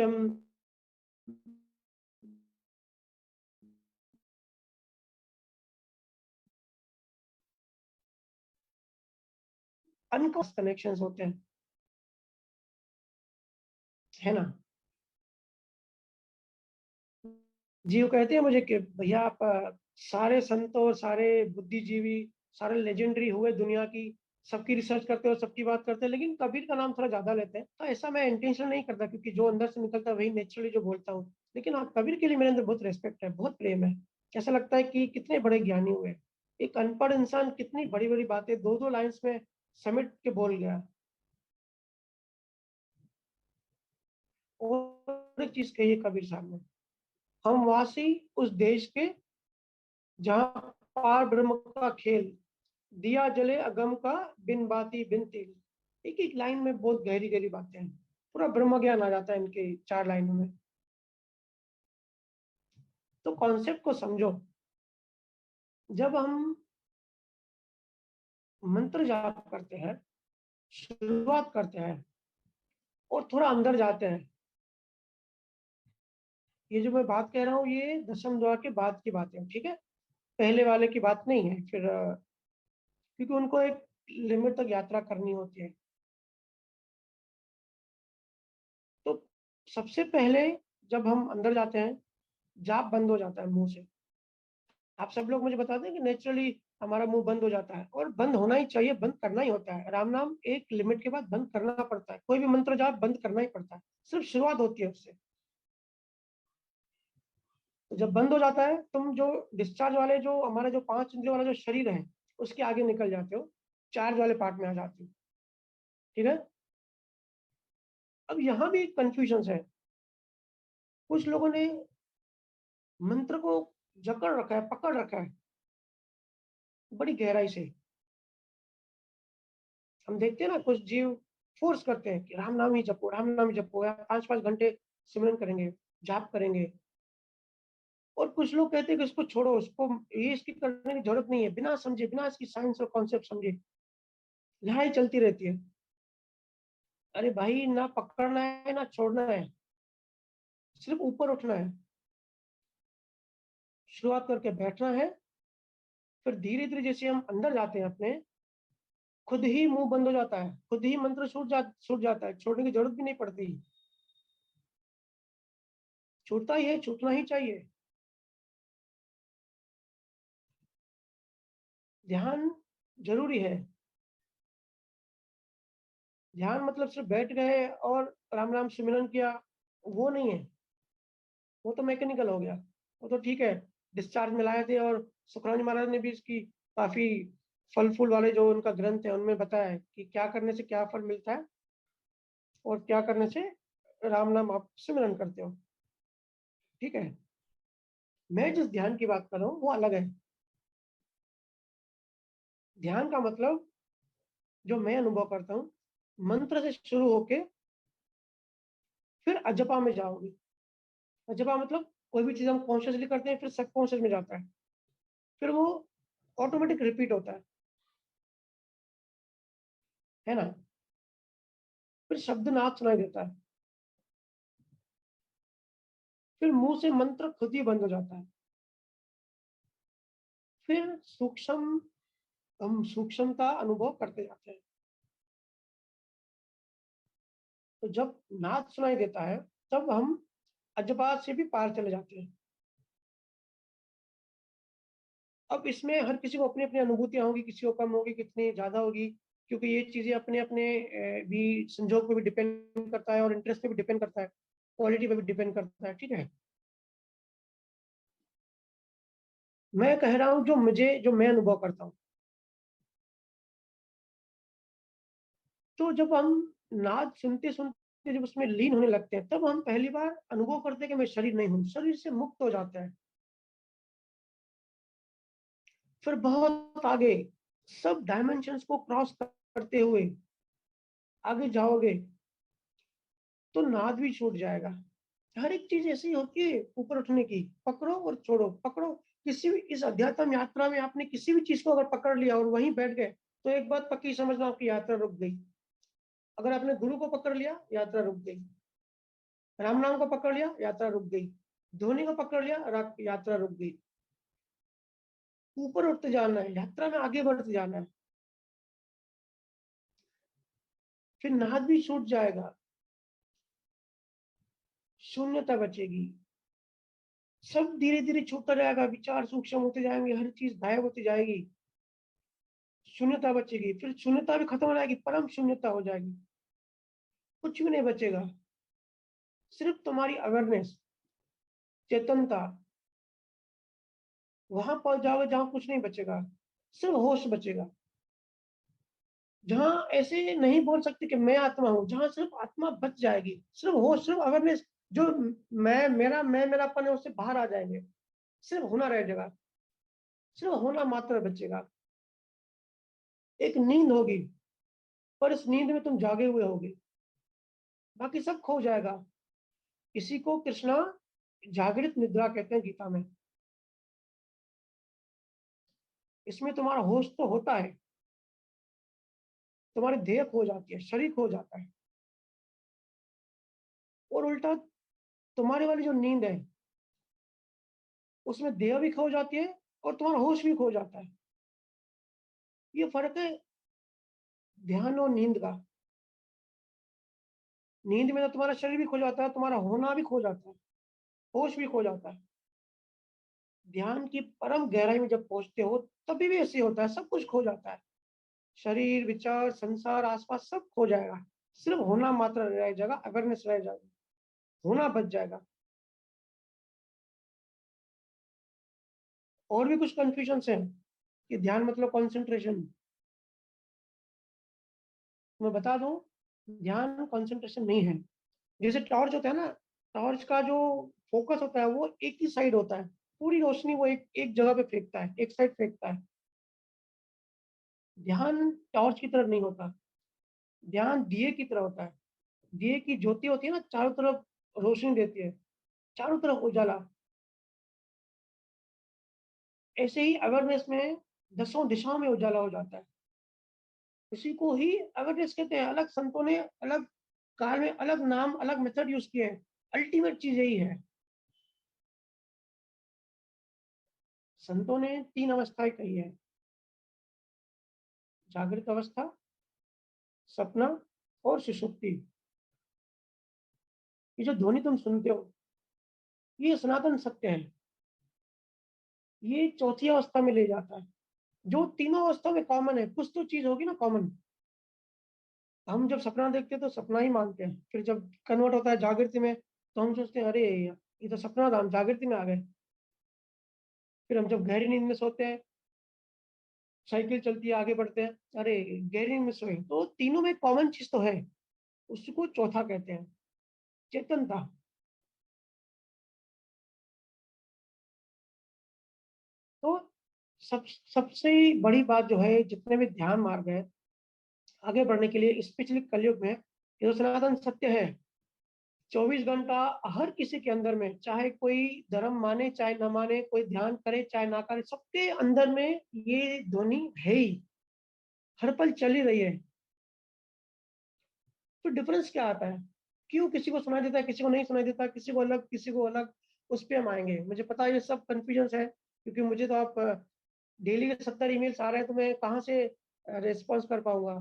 अनकॉन्स कनेक्शंस होते हैं, है ना? जी, वो कहते हैं मुझे कि भैया आप सारे संत और सारे बुद्धिजीवी, सारे लेजेंडरी हुए दुनिया की, सबकी रिसर्च करते हो, सबकी बात करते हैं, लेकिन कबीर का नाम थोड़ा ज़्यादा लेते हैं। तो ऐसा मैं इंटेंशन नहीं करता क्योंकि जो अंदर से निकलता है वही नेचुरली जो बोलता हूँ। लेकिन हाँ, कबीर के लिए मेरे अंदर बहुत रिस्पेक्ट है, बहुत प्रेम है। ऐसा लगता है कि कितने बड़े ज्ञानी हुए। एक अनपढ़ इंसान कितनी बड़ी-बड़ी बातें 2-2 लाइन्स में समेट के बोल गया। और एक चीज़ कही है कबीर साहब ने, हम वासी उस देश के जहाँ पार ब्रह्म का खेल, दिया जले अगम का बिन बाती बिन तेल। एक एक लाइन में बहुत गहरी गहरी बातें हैं, पूरा ब्रह्म ज्ञान आ जाता है इनके 4 लाइनों में। तो कॉन्सेप्ट को समझो। जब हम मंत्र जाप करते हैं, शुरुआत करते हैं और थोड़ा अंदर जाते हैं, ये जो मैं बात कह रहा हूँ ये दशम द्वार के बाद की बातें हैं, ठीक है? पहले वाले की बात नहीं है। फिर क्योंकि उनको एक लिमिट तक यात्रा करनी होती है। तो सबसे पहले जब हम अंदर जाते हैं, जाप बंद हो जाता है मुंह से। आप सब लोग मुझे बता दें कि नेचुरली हमारा मुंह बंद हो जाता है और बंद होना ही चाहिए, बंद करना ही होता है। राम नाम एक लिमिट के बाद बंद करना पड़ता है, कोई भी मंत्र जाप बंद करना ही पड़ता है, सिर्फ शुरुआत होती है उससे। तो जब बंद हो जाता है, तुम जो डिस्चार्ज वाले जो हमारे जो 5 इंद्रियों वाला जो शरीर है उसके आगे निकल जाते हो, चार्ज वाले पार्ट में आ जाते हो, ठीक है? अब यहाँ भी कंफ्यूजन है। कुछ लोगों ने मंत्र को जकड़ रखा है, पकड़ रखा है बड़ी गहराई से। हम देखते हैं ना कुछ जीव फोर्स करते हैं कि राम नाम ही जपो, राम नाम ही जपो, या 5-5 घंटे सिमरन करेंगे, जाप करेंगे। और कुछ लोग कहते हैं कि इसको छोड़ो, उसको ये इसकी करने की जरूरत नहीं है, बिना समझे, बिना इसकी साइंस और कॉन्सेप्ट समझे लड़ाई चलती रहती है। अरे भाई, ना पकड़ना है ना छोड़ना है, सिर्फ ऊपर उठना है, शुरुआत करके बैठना है। फिर धीरे धीरे जैसे हम अंदर जाते हैं अपने, खुद ही मुंह बंद हो जाता है, खुद ही मंत्र छूट जाता है, छोड़ने की जरूरत भी नहीं पड़ती। छूटता ही है, छूटना ही चाहिए। ध्यान जरूरी है। ध्यान मतलब सिर्फ बैठ गए और राम नाम सिमरन किया, वो नहीं है। वो तो मैकेनिकल हो गया। वो तो ठीक है, डिस्चार्ज में लाए थे। और सुखराम जी महाराज ने भी इसकी काफी फल फूल वाले जो उनका ग्रंथ है उनमें बताया है कि क्या करने से क्या फल मिलता है और क्या करने से राम नाम आप सिमरन करते हो, ठीक है? मैं जिस ध्यान की बात कर रहा हूँ वो अलग है। ध्यान का मतलब जो मैं अनुभव करता हूँ, मंत्र से शुरू होके फिर अजपा में जाओगे। अजपा मतलब कोई भी चीज हम कॉन्शियसली करते हैं फिर सबकॉन्शियस में जाता है, फिर वो ऑटोमेटिक रिपीट होता है ना? फिर शब्द नाद सुनाई देता है, फिर मुंह से मंत्र खुद ही बंद हो जाता है। फिर सूक्ष्म हम सूक्ष्मता अनुभव करते जाते हैं। तो जब नाद सुनाई देता है तब हम अजबा से भी पार चले जाते हैं। अब इसमें हर किसी को अपनी अपनी अनुभूतियां होगी, किसी को कम होगी, कितनी ज्यादा होगी, क्योंकि ये चीजें अपने अपने भी संजोग पे भी डिपेंड करता है और इंटरेस्ट पे भी डिपेंड करता है, क्वालिटी पे भी डिपेंड करता है, ठीक है? मैं कह रहा हूँ जो मैं अनुभव करता हूँ। तो जब हम नाद सुनते सुनते जब उसमें लीन होने लगते हैं तब हम पहली बार अनुभव करते हैं कि मैं शरीर नहीं हूँ, शरीर से मुक्त हो जाता है। फिर बहुत आगे सब डायमेंशंस को क्रॉस करते हुए आगे जाओगे तो नाद भी छूट जाएगा। हर एक चीज ऐसी होती है ऊपर उठने की, पकड़ो और छोड़ो, पकड़ो। किसी भी इस अध्यात्म यात्रा में आपने किसी भी चीज को अगर पकड़ लिया और वहीं बैठ गए, तो एक बात पक्की समझना, आपकी यात्रा रुक गई। अगर आपने गुरु को पकड़ लिया, यात्रा रुक गई। राम नाम को पकड़ लिया, यात्रा रुक गई। धोनी को पकड़ लिया, यात्रा रुक गई। ऊपर उठते जाना है, यात्रा में आगे बढ़ते जाना है। फिर नाद भी छूट जाएगा, शून्यता बचेगी, सब धीरे धीरे छूटता जाएगा, विचार सूक्ष्म होते जाएंगे, हर चीज गायब होती जाएगी, शून्यता बचेगी। फिर शून्यता भी खत्म हो जाएगी, परम शून्यता हो जाएगी, कुछ भी नहीं बचेगा, सिर्फ तुम्हारी अवेयरनेस, चेतनता। वहां पहुंच जाओगे जहां कुछ नहीं बचेगा, सिर्फ होश बचेगा, जहां ऐसे नहीं बोल सकते कि मैं आत्मा हूं, जहां सिर्फ आत्मा बच जाएगी, सिर्फ होश, सिर्फ अवेयरनेस। जो मैं मेरापन है, उससे बाहर आ जाएंगे, सिर्फ होना रह जाएगा, सिर्फ होना मात्र बचेगा। एक नींद होगी, पर इस नींद में तुम जागे हुए होगे, बाकी सब खो जाएगा। इसी को कृष्णा जागृत निद्रा कहते हैं गीता में। इसमें तुम्हारा होश तो होता है, तुम्हारी देह खो जाती है, शरीर खो जाता है, और उल्टा तुम्हारी वाली जो नींद है, उसमें देह भी खो जाती है और तुम्हारा होश भी खो जाता है। ये फर्क है ध्यान और नींद का। नींद में तो तुम्हारा शरीर भी खो जाता है, तुम्हारा होना भी खो जाता है, होश भी खो जाता है। ध्यान की परम गहराई में जब पहुंचते हो, तभी भी ऐसे होता है, सब कुछ खो जाता है, शरीर, विचार, संसार, आसपास सब खो जाएगा, सिर्फ होना मात्र रह जाएगा, अवेयरनेस रह जाएगा, होना बच जाएगा। और भी कुछ कंफ्यूजन है कि ध्यान मतलब कंसंट्रेशन। मैं बता दूं, ध्यान कंसंट्रेशन नहीं है। जैसे टॉर्च होता है ना, टॉर्च का जो फोकस होता है वो एक ही साइड होता है, पूरी रोशनी वो एक एक जगह पे फेंकता है, एक साइड फेंकता है। ध्यान टॉर्च की तरफ नहीं होता, ध्यान दिए की तरह होता है। दिए की ज्योति होती है ना, चारों तरफ रोशनी देती है, चारों तरफ उजाला। ऐसे ही अवेयरनेस में दसों दिशाओं में उजाला हो जाता है। उसी को ही अवेयरनेस कहते हैं। अलग संतों ने अलग काल में अलग नाम, अलग मेथड यूज किए हैं, अल्टीमेट चीज यही है। संतों ने तीन अवस्थाएं कही है: जागृत अवस्था, सपना और सुषुप्ति। ये जो ध्वनि तुम सुनते हो, ये सनातन सत्य है। ये चौथी अवस्था में ले जाता है, जो तीनों अवस्था में कॉमन है। कुछ तो चीज होगी ना कॉमन। हम जब सपना देखते हैं तो सपना ही मानते हैं, फिर जब कन्वर्ट होता है जागृति में, तो हम सोचते हैं अरे ये तो सपना था, हम जागृति में आ गए। फिर हम जब गहरी नींद में सोते हैं, साइकिल चलती है, आगे बढ़ते हैं, अरे गहरी नींद में सोए। तो तीनों में कॉमन चीज तो है, उसको चौथा कहते हैं, चेतनता। तो सब सबसे बड़ी बात जो है, जितने भी ध्यान मार्ग है आगे बढ़ने के लिए इस पिछले कलयुग में, ये तो सनातन सत्य है। 24 घंटा हर किसी के अंदर में, चाहे कोई धर्म माने चाहे न माने, कोई ध्यान करे चाहे ना करे, सबके अंदर में ये ध्वनि है ही, हर पल चल ही रही है। तो डिफरेंस क्या आता है? क्यों किसी को सुनाई देता है, किसी को नहीं सुनाई देता, किसी को अलग, किसी को अलग? उस पर हम आएंगे। मुझे पता है ये सब कंफ्यूजन है, क्योंकि मुझे तो आप डेली के 70 ईमेल्स आ रहे हैं, तो मैं कहाँ से रिस्पॉन्स कर पाऊंगा?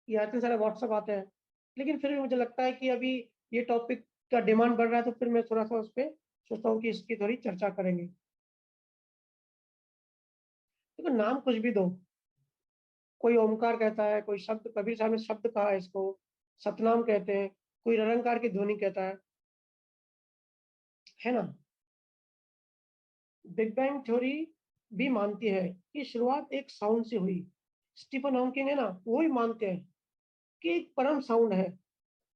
या इतने सारे व्हाट्सअप आते हैं। लेकिन फिर भी मुझे लगता है कि अभी ये टॉपिक का डिमांड बढ़ रहा है, तो फिर मैं थोड़ा सा उस पर सोचता हूँ कि इसकी थोड़ी चर्चा करेंगे। देखो, नाम कुछ भी दो, कोई ओमकार कहता है, कोई शब्द, कबीर साहब ने शब्द कहा है इसको, सतनाम कहते हैं, कोई निरंकार की ध्वनि कहता है ना? बिग बैंग थ्योरी भी मानती है कि शुरुआत एक साउंड से हुई। स्टीफन हॉकिंग है ना, वो भी मानते हैं कि एक परम साउंड है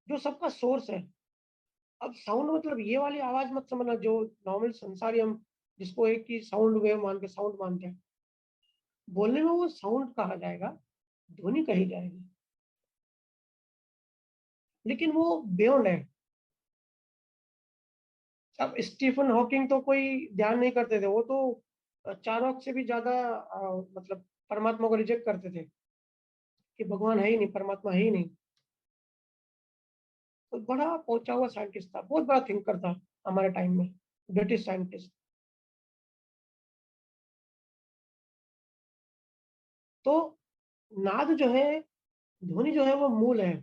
जो सबका सोर्स है। अब साउंड मतलब ये वाली आवाज मत समझना जो नॉर्मल संसारी हम जिसको एक ही साउंड वेव मान के साउंड मानते हैं। बोलने में वो साउंड कहा जाएगा, ध्वनि कही जाएगी, लेकिन वो बियॉन्ड है। अब स्टीफन हॉकिंग तो कोई ध्यान नहीं करते थे, वो तो चाणक्य से भी ज़्यादा मतलब परमात्मा को रिजेक्ट करते थे कि भगवान है ही नहीं, परमात्मा है ही नहीं। तो बड़ा पहुँचा हुआ साइंटिस्ट था, बहुत बड़ा थिंकर था हमारे टाइम में, ब्रिटिश साइंटिस्ट। तो नाद जो है, ध्वनि जो है वो मूल है।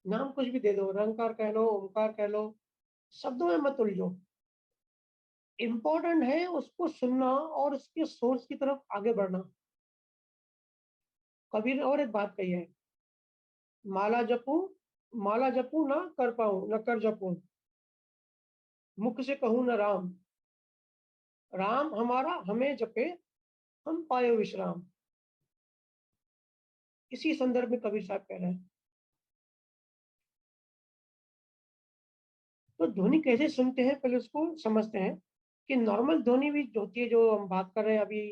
नाम कुछ भी दे दो, रंकार कह लो, ओमकार कह लो, शब्दों में मत उलझो। इम्पोर्टेंट है उसको सुनना और उसके सोर्स की तरफ आगे बढ़ना। कबीर ने और एक बात कही है, माला जपू, माला जपू ना कर पाऊं, न कर जपूं, मुख से कहूं न राम, राम हमारा हमें जपे, हम पाए विश्राम। इसी संदर्भ में कबीर साहब कह रहे हैं। तो ध्वनि कैसे सुनते हैं, पहले उसको समझते हैं कि नॉर्मल ध्वनि भी जो होती है, जो हम बात कर रहे हैं अभी,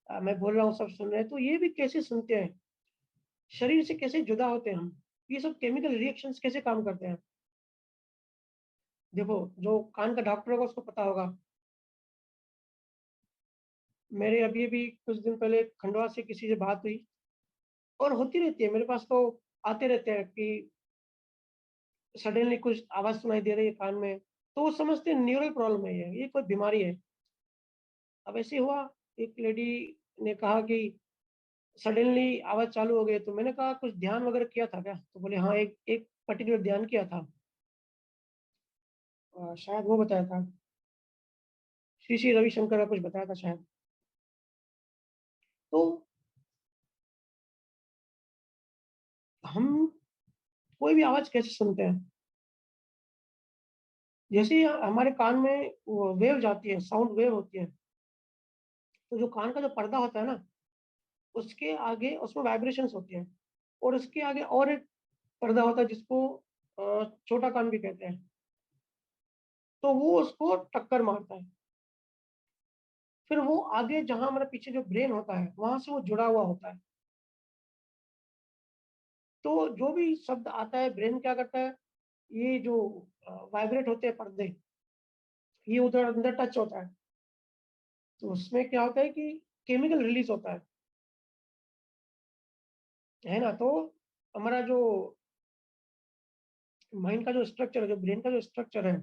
मैं बोल रहा हूँ, सब सुन रहे हैं, तो ये भी कैसे सुनते हैं, शरीर से कैसे जुदा होते हैं हम, ये सब केमिकल रिएक्शंस कैसे काम करते हैं। देखो, जो कान का डॉक्टर होगा उसको पता होगा। मेरे अभी अभी कुछ दिन पहले खंडवा से किसी से बात हुई, और होती रहती है, मेरे पास तो आते रहते हैं कि सडनली कुछ आवाज सुनाई दे रही है कान में, तो वो समझते हैं न्यूरल प्रॉब्लम है, ये कोई बीमारी है। अब ऐसे हुआ, एक लेडी ने कहा कि सडनली आवाज चालू हो गई, तो मैंने कहा कुछ ध्यान वगैरह किया था क्या, तो बोले हाँ, एक एक पर्टिकुलर ध्यान किया था। शायद वो बताया था, श्री श्री रविशंकर का कुछ बताया था शायद। तो हम कोई भी आवाज कैसे सुनते हैं, जैसे ही हमारे कान में वेव जाती है, साउंड वेव होती है, तो जो कान का जो पर्दा होता है ना, उसके आगे उसमें वाइब्रेशंस होती हैं, और उसके आगे और एक पर्दा होता है जिसको छोटा कान भी कहते हैं। तो वो उसको टक्कर मारता है, फिर वो आगे जहां हमारे पीछे जो ब्रेन होता है वहां से वो जुड़ा हुआ होता है। तो जो भी शब्द आता है, ब्रेन क्या करता है, ये जो वाइब्रेट होते हैं पर्दे, ये उधर अंदर टच होता है, तो उसमें क्या होता है कि केमिकल रिलीज होता है ना। तो हमारा जो माइंड का जो स्ट्रक्चर है, जो ब्रेन का जो स्ट्रक्चर है,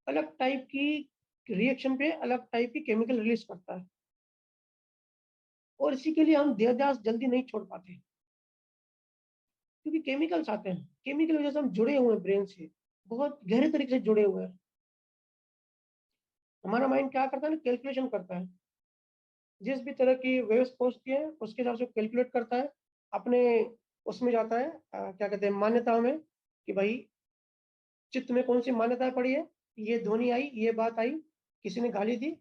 अलग टाइप की रिएक्शन पे अलग टाइप की केमिकल रिलीज करता है, और इसी के लिए हम देहदास जल्दी नहीं छोड़ पाते, क्योंकि केमिकल्स आते हैं, केमिकल वजह से हम जुड़े हुए हैं ब्रेन से, बहुत गहरे तरीके से जुड़े हुए हैं। हमारा माइंड क्या करता है ना, कैलकुलेशन करता है, जिस भी तरह की वेव्स पहुंचती है उसके हिसाब से कैलकुलेट करता है, अपने उसमें जाता है, क्या कहते हैं, मान्यताओं में, कि भाई चित्त में कौन सी मान्यताएं पड़ी है, ये ध्वनि आई, ये बात आई, किसी ने गाली दी,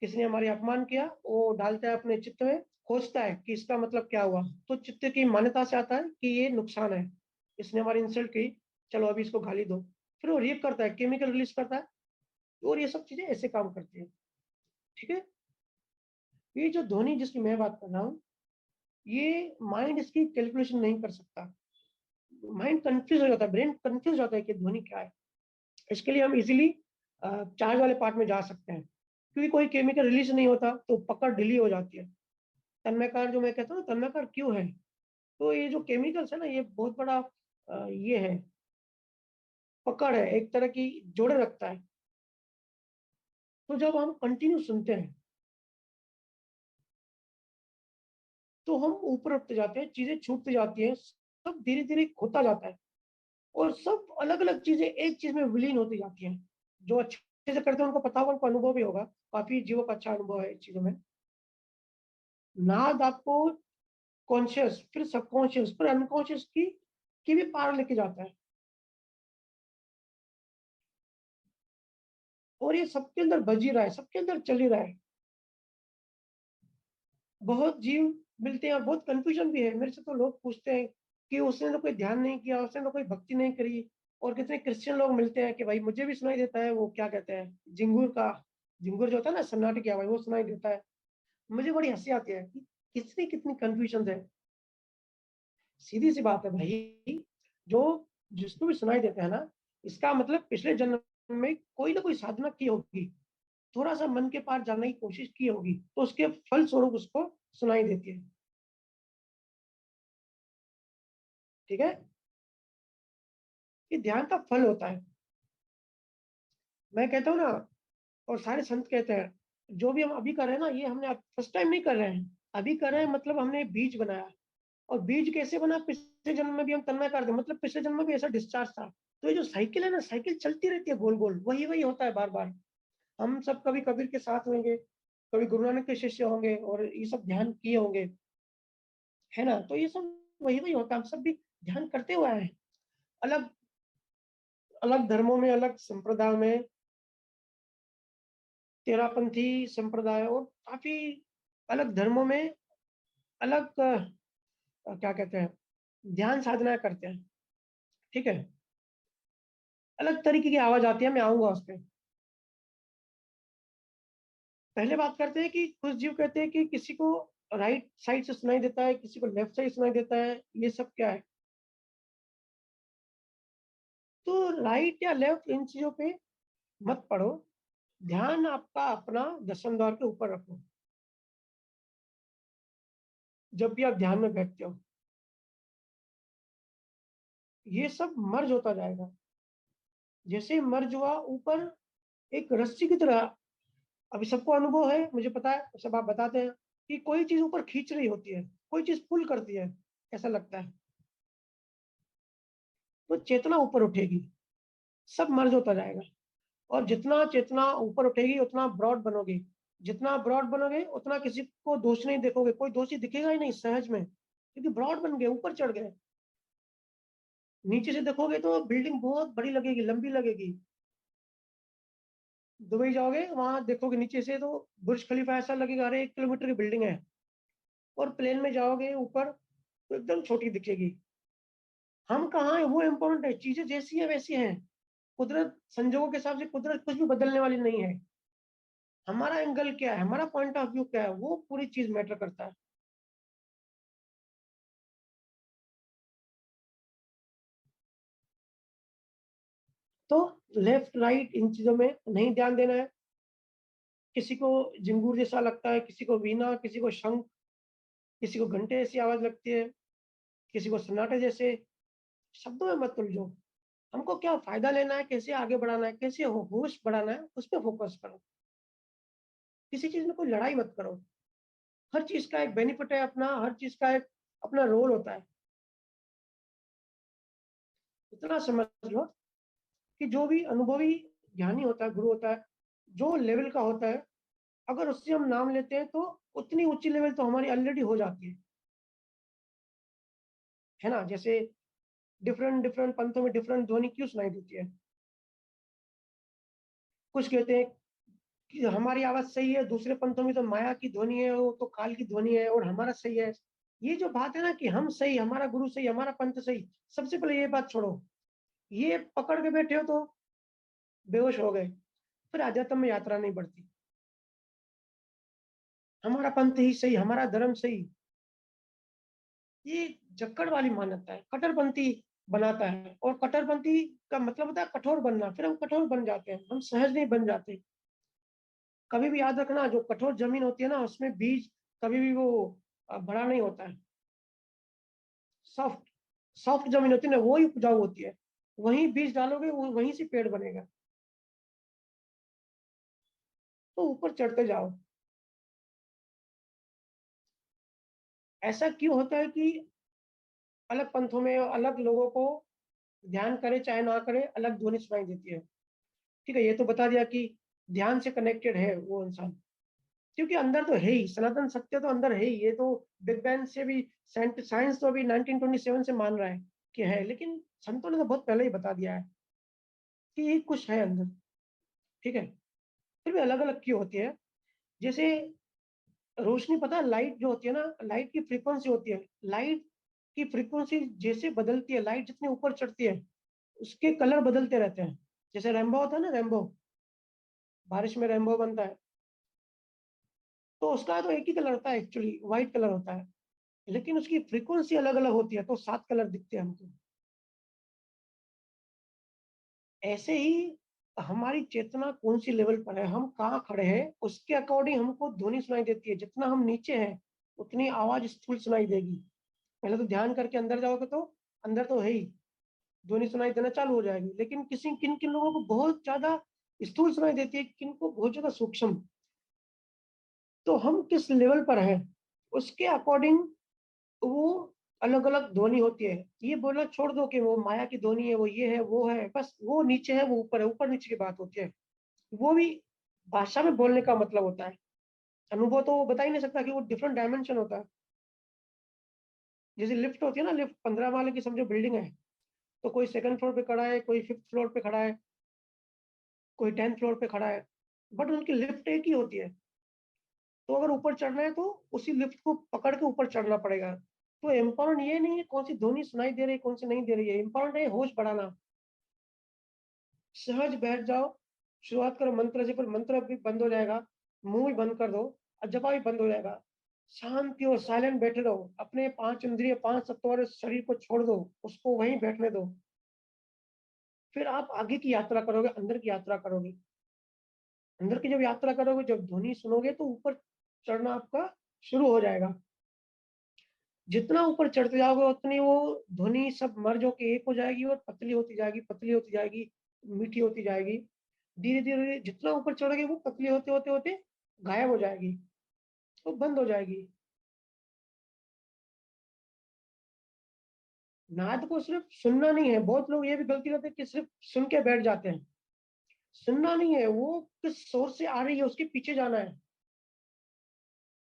किसी ने हमारे अपमान किया, वो डालता है अपने चित्त में, खोजता है कि इसका मतलब क्या हुआ। तो चित्त की मान्यता से आता है कि ये नुकसान है, इसने हमारी इंसल्ट की, चलो अभी इसको गाली दो, फिर वो रिएक्ट करता है, केमिकल रिलीज करता है, और ये सब चीजें ऐसे काम करती है। ठीक है, ये जो ध्वनि जिसकी मैं बात कर रहा हूँ, ये माइंड इसकी कैलकुलेशन नहीं कर सकता, माइंड कंफ्यूज हो जाता है, ब्रेन कंफ्यूज हो जाता है कि ध्वनि क्या है। इसके लिए हम इजीली चार्ज वाले पार्ट में जा सकते हैं, क्योंकि कोई केमिकल रिलीज नहीं होता तो पकड़ ढीली हो जाती है। तन्मयकार जो मैं कहता हूँ, तन्मयकार क्यों है, तो ये जो केमिकल्स है ना, ये बहुत बड़ा ये है, पकड़ है, एक तरह की जोड़े रखता है। तो जब हम कंटिन्यू सुनते हैं, तो हम ऊपर उठते जाते हैं, चीजें छूटती जाती हैं, सब धीरे धीरे होता जाता है, और सब अलग अलग चीजें एक चीज में विलीन होती जाती हैं। जो अच्छे से करते हैं उनको पता होगा, उनको अनुभव भी होगा, काफी जीवों का अच्छा अनुभव है इन चीजों में। नाद आपको कॉन्शियस, फिर सबकॉन्शियस, फिर अनकॉन्शियस की भी पार लेके जाता है, और ये सबके अंदर बज ही रहा है, सबके अंदर चल ही रहा है। बहुत जीव मिलते हैं और बहुत कंफ्यूजन भी है, मेरे से तो लोग पूछते हैं कि उसने तो कोई ध्यान नहीं किया, उसने तो कोई भक्ति नहीं करी। और कितने क्रिश्चियन लोग मिलते हैं कि भाई मुझे भी सुनाई देता है, वो क्या कहते हैं, झिंगुर का, झिंगुर जो होता है ना, सन्नाटे की आवाज, वो सुनाई देता है। मुझे बड़ी हंसी आती है कि कितनी कितनी कंफ्यूजन है। सीधी सी बात है भाई, जो जिसको भी सुनाई देता है ना, इसका मतलब पिछले जन्म में कोई ना कोई साधना की होगी, थोड़ा सा मन के पार जाने की कोशिश की होगी तो उसके फल स्वरूप उसको सुनाई देती है। ठीक है, ये ध्यान का फल होता है। मैं कहता हूँ ना, और सारे संत कहते हैं, जो भी हम अभी कर रहे हैं ना, ये हमने फर्स्ट टाइम नहीं कर रहे हैं, अभी कर रहे हैं, मतलब हमने बीज बनाया। और बीज कैसे बना, पिछले जन्म में भी हम तन्मय कर दे, मतलब पिछले जन्म में भी ऐसा डिस्चार्ज था। तो ये जो साइकिल है ना, साइकिल चलती रहती है गोल गोल, वही वही होता है बार बार। हम सब कभी कबीर के साथ होंगे, कभी गुरु नानक के शिष्य होंगे, और ये सब ध्यान किए होंगे, है ना। तो ये सब वही वही होता है, हम सब भी ध्यान करते हुए आए हैं। अलग अलग धर्मों में, अलग संप्रदाय में, तेरापंथी संप्रदाय और काफी अलग धर्मों में अलग क्या कहते हैं, ध्यान साधना करते हैं। ठीक है, अलग तरीके की आवाज आती है, मैं आऊंगा उस पर। पहले बात करते हैं कि कुछ जीव कहते हैं कि किसी को राइट साइड से सुनाई देता है, किसी को लेफ्ट साइड सुनाई देता है, ये सब क्या है। तो राइट या लेफ्ट इन चीजों पे मत पढ़ो, ध्यान आपका अपना दसम द्वार के ऊपर रखो। जब भी आप ध्यान में बैठते हो, ये सब मर्ज होता जाएगा। जैसे मर्ज हुआ ऊपर, एक रस्सी की तरह। अभी सबको अनुभव है, मुझे पता है, सब आप बताते हैं कि कोई चीज ऊपर खींच रही होती है, कोई चीज पुल करती है, ऐसा लगता है। तो चेतना ऊपर उठेगी, सब मर्ज होता जाएगा। और जितना चेतना ऊपर उठेगी उतना ब्रॉड बनोगे, जितना ब्रॉड बनोगे उतना किसी को दोष नहीं देखोगे, कोई दोषी दिखेगा ही नहीं सहज में, क्योंकि ब्रॉड बन गए, ऊपर चढ़ गए। नीचे से देखोगे तो बिल्डिंग बहुत बड़ी लगेगी, लंबी लगेगी। दुबई जाओगे, वहां देखोगे नीचे से तो बुर्ज खलीफा ऐसा लगेगा, अरे 1 किलोमीटर की बिल्डिंग है। और प्लेन में जाओगे ऊपर तो एकदम छोटी दिखेगी। हम कहाँ है वो इम्पोर्टेंट है, चीजें जैसी है वैसी हैं। कुदरत संजोगों के हिसाब से कुदरत कुछ भी बदलने वाली नहीं है। हमारा एंगल क्या है, हमारा पॉइंट ऑफ व्यू क्या है, वो पूरी चीज मैटर करता है। तो लेफ्ट राइट इन चीजों में नहीं ध्यान देना है। किसी को झिंगूर जैसा लगता है, किसी को वीणा, किसी को शंख, किसी को घंटे जैसी आवाज लगती है, किसी को सन्नाटे जैसे। शब्दों में मत उलझो, हमको क्या फायदा लेना है, कैसे आगे बढ़ाना है, कैसे होश बढ़ाना है, उस पर फोकस करो। किसी चीज में कोई लड़ाई मत करो। हर चीज का एक बेनिफिट है अपना, हर चीज का एक अपना रोल होता है। इतना समझ लो कि जो भी अनुभवी ज्ञानी होता है, गुरु होता है, जो लेवल का होता है, अगर उससे हम नाम लेते हैं तो उतनी ऊंची लेवल तो हमारी ऑलरेडी हो जाती है ना। जैसे डिफरेंट डिफरेंट पंथों में डिफरेंट ध्वनि क्यों सुनाई देती है। कुछ कहते हैं कि हमारी आवाज सही है, दूसरे पंथों में तो माया की ध्वनि है, वो तो काल की ध्वनि है, और हमारा सही है। ये जो बात है ना कि हम सही, हमारा गुरु सही, हमारा पंथ सही, सबसे पहले ये बात छोड़ो। ये पकड़ के बैठे हो तो बेहोश हो गए, फिर आध्यात्म में यात्रा नहीं बढ़ती। हमारा पंथ ही सही, हमारा धर्म सही, ये जक्कड़ वाली मान्यता है, कट्टरपंथी बनाता है। और कट्टरपंथी का मतलब होता है कठोर बनना, फिर हम कठोर बन जाते हैं, हम सहज नहीं बन जाते। कभी भी याद रखना, जो कठोर जमीन होती है ना, उसमें बीज कभी भी वो बड़ा नहीं होता है। सॉफ्ट सॉफ्ट जमीन होती है ना, वो ही उपजाऊ होती है। वहीं बीज डालोगे, वो वहीं से पेड़ बनेगा। तो ऊपर चढ़ते जाओ। ऐसा क्यों होता है कि अलग पंथों में अलग लोगों को ध्यान करे चाहे ना करे अलग ध्वनि सुनाई देती है। ठीक है, ये तो बता दिया कि ध्यान से कनेक्टेड है वो इंसान, क्योंकि अंदर तो है ही, सनातन सत्य तो अंदर है ही। ये तो बिग बैंग से भी, साइंस तो अभी 1927 से मान रहा है कि है, लेकिन संतों ने तो बहुत पहले ही बता दिया है कि ये कुछ है अंदर। ठीक है, फिर भी अलग अलग क्यों होती है। जैसे रोशनी, पता है लाइट जो होती है ना, लाइट की फ्रीक्वेंसी होती है, लाइट की फ्रीक्वेंसी जैसे बदलती है, लाइट जितनी ऊपर चढ़ती है उसके कलर बदलते रहते हैं। जैसे रेनबो होता है ना, रेनबो, बारिश में रेनबो बनता है, तो उसका तो एक ही कलर होता है, एक्चुअली व्हाइट कलर होता है, लेकिन उसकी फ्रीक्वेंसी अलग अलग होती है तो 7 कलर दिखते हैं हमको। ऐसे ही हमारी चेतना कौन सी लेवल पर है, हम कहाँ खड़े हैं, उसके अकॉर्डिंग हमको ध्वनि सुनाई देती है। जितना हम नीचे हैं उतनी आवाज स्थूल सुनाई देगी। पहले तो ध्यान करके अंदर जाओगे तो अंदर तो है ही, ध्वनि सुनाई देना चालू हो जाएगी। लेकिन किसी किन किन लोगों को बहुत ज्यादा स्थूल सुनाई देती है, किन को बहुत ज्यादा सूक्ष्म। तो हम किस लेवल पर हैं उसके अकॉर्डिंग वो अलग अलग ध्वनि होती है। ये बोलना छोड़ दो कि वो माया की ध्वनि है, वो ये है वो है, बस वो नीचे है वो ऊपर है, ऊपर नीचे की बात होती है। वो भी भाषा में बोलने का मतलब होता है। अनुभव तो वो बता ही नहीं सकता कि वो डिफरेंट डायमेंशन होता है। जैसे लिफ्ट होती है ना, लिफ्ट 15 माले की समझो बिल्डिंग है, तो कोई सेकंड फ्लोर पे खड़ा है, कोई फिफ्थ फ्लोर पे खड़ा है, कोई 10th फ्लोर पे खड़ा है, बट उनकी लिफ्ट एक ही होती है। तो अगर ऊपर चढ़ना है तो उसी लिफ्ट को पकड़ के ऊपर चढ़ना पड़ेगा। तो इम्पोर्टेंट ये नहीं है कौन सी ध्वनि सुनाई दे रही है कौन सी नहीं दे रही है, इम्पोर्टेंट है होश बढ़ाना। सहज बैठ जाओ, शुरुआत करो मंत्र से, फिर मंत्र भी बंद हो जाएगा, मुंह भी बंद कर दो और जपा भी बंद हो जाएगा। शांति और साइलेंट बैठे रहो, अपने 5 इंद्रिय 5 तत्व वाले शरीर को छोड़ दो, उसको वहीं बैठने दो। फिर आप आगे की यात्रा करोगे, अंदर की यात्रा करोगे। अंदर की जब यात्रा करोगे, जब ध्वनि सुनोगे तो ऊपर चढ़ना आपका शुरू हो जाएगा। जितना ऊपर चढ़ते जाओगे उतनी वो ध्वनि सब मर्ज होके एक हो जाएगी और पतली होती जाएगी, पतली होती जाएगी, मीठी होती जाएगी। धीरे धीरे जितना ऊपर चढ़ोगे वो पतली होते होते होते गायब हो जाएगी, तो बंद हो जाएगी। नाद को सिर्फ सुनना नहीं है, बहुत लोग ये भी गलती करते हैं कि सिर्फ सुन के बैठ जाते हैं। सुनना नहीं है, वो किस सोर्स से आ रही है उसके पीछे जाना है।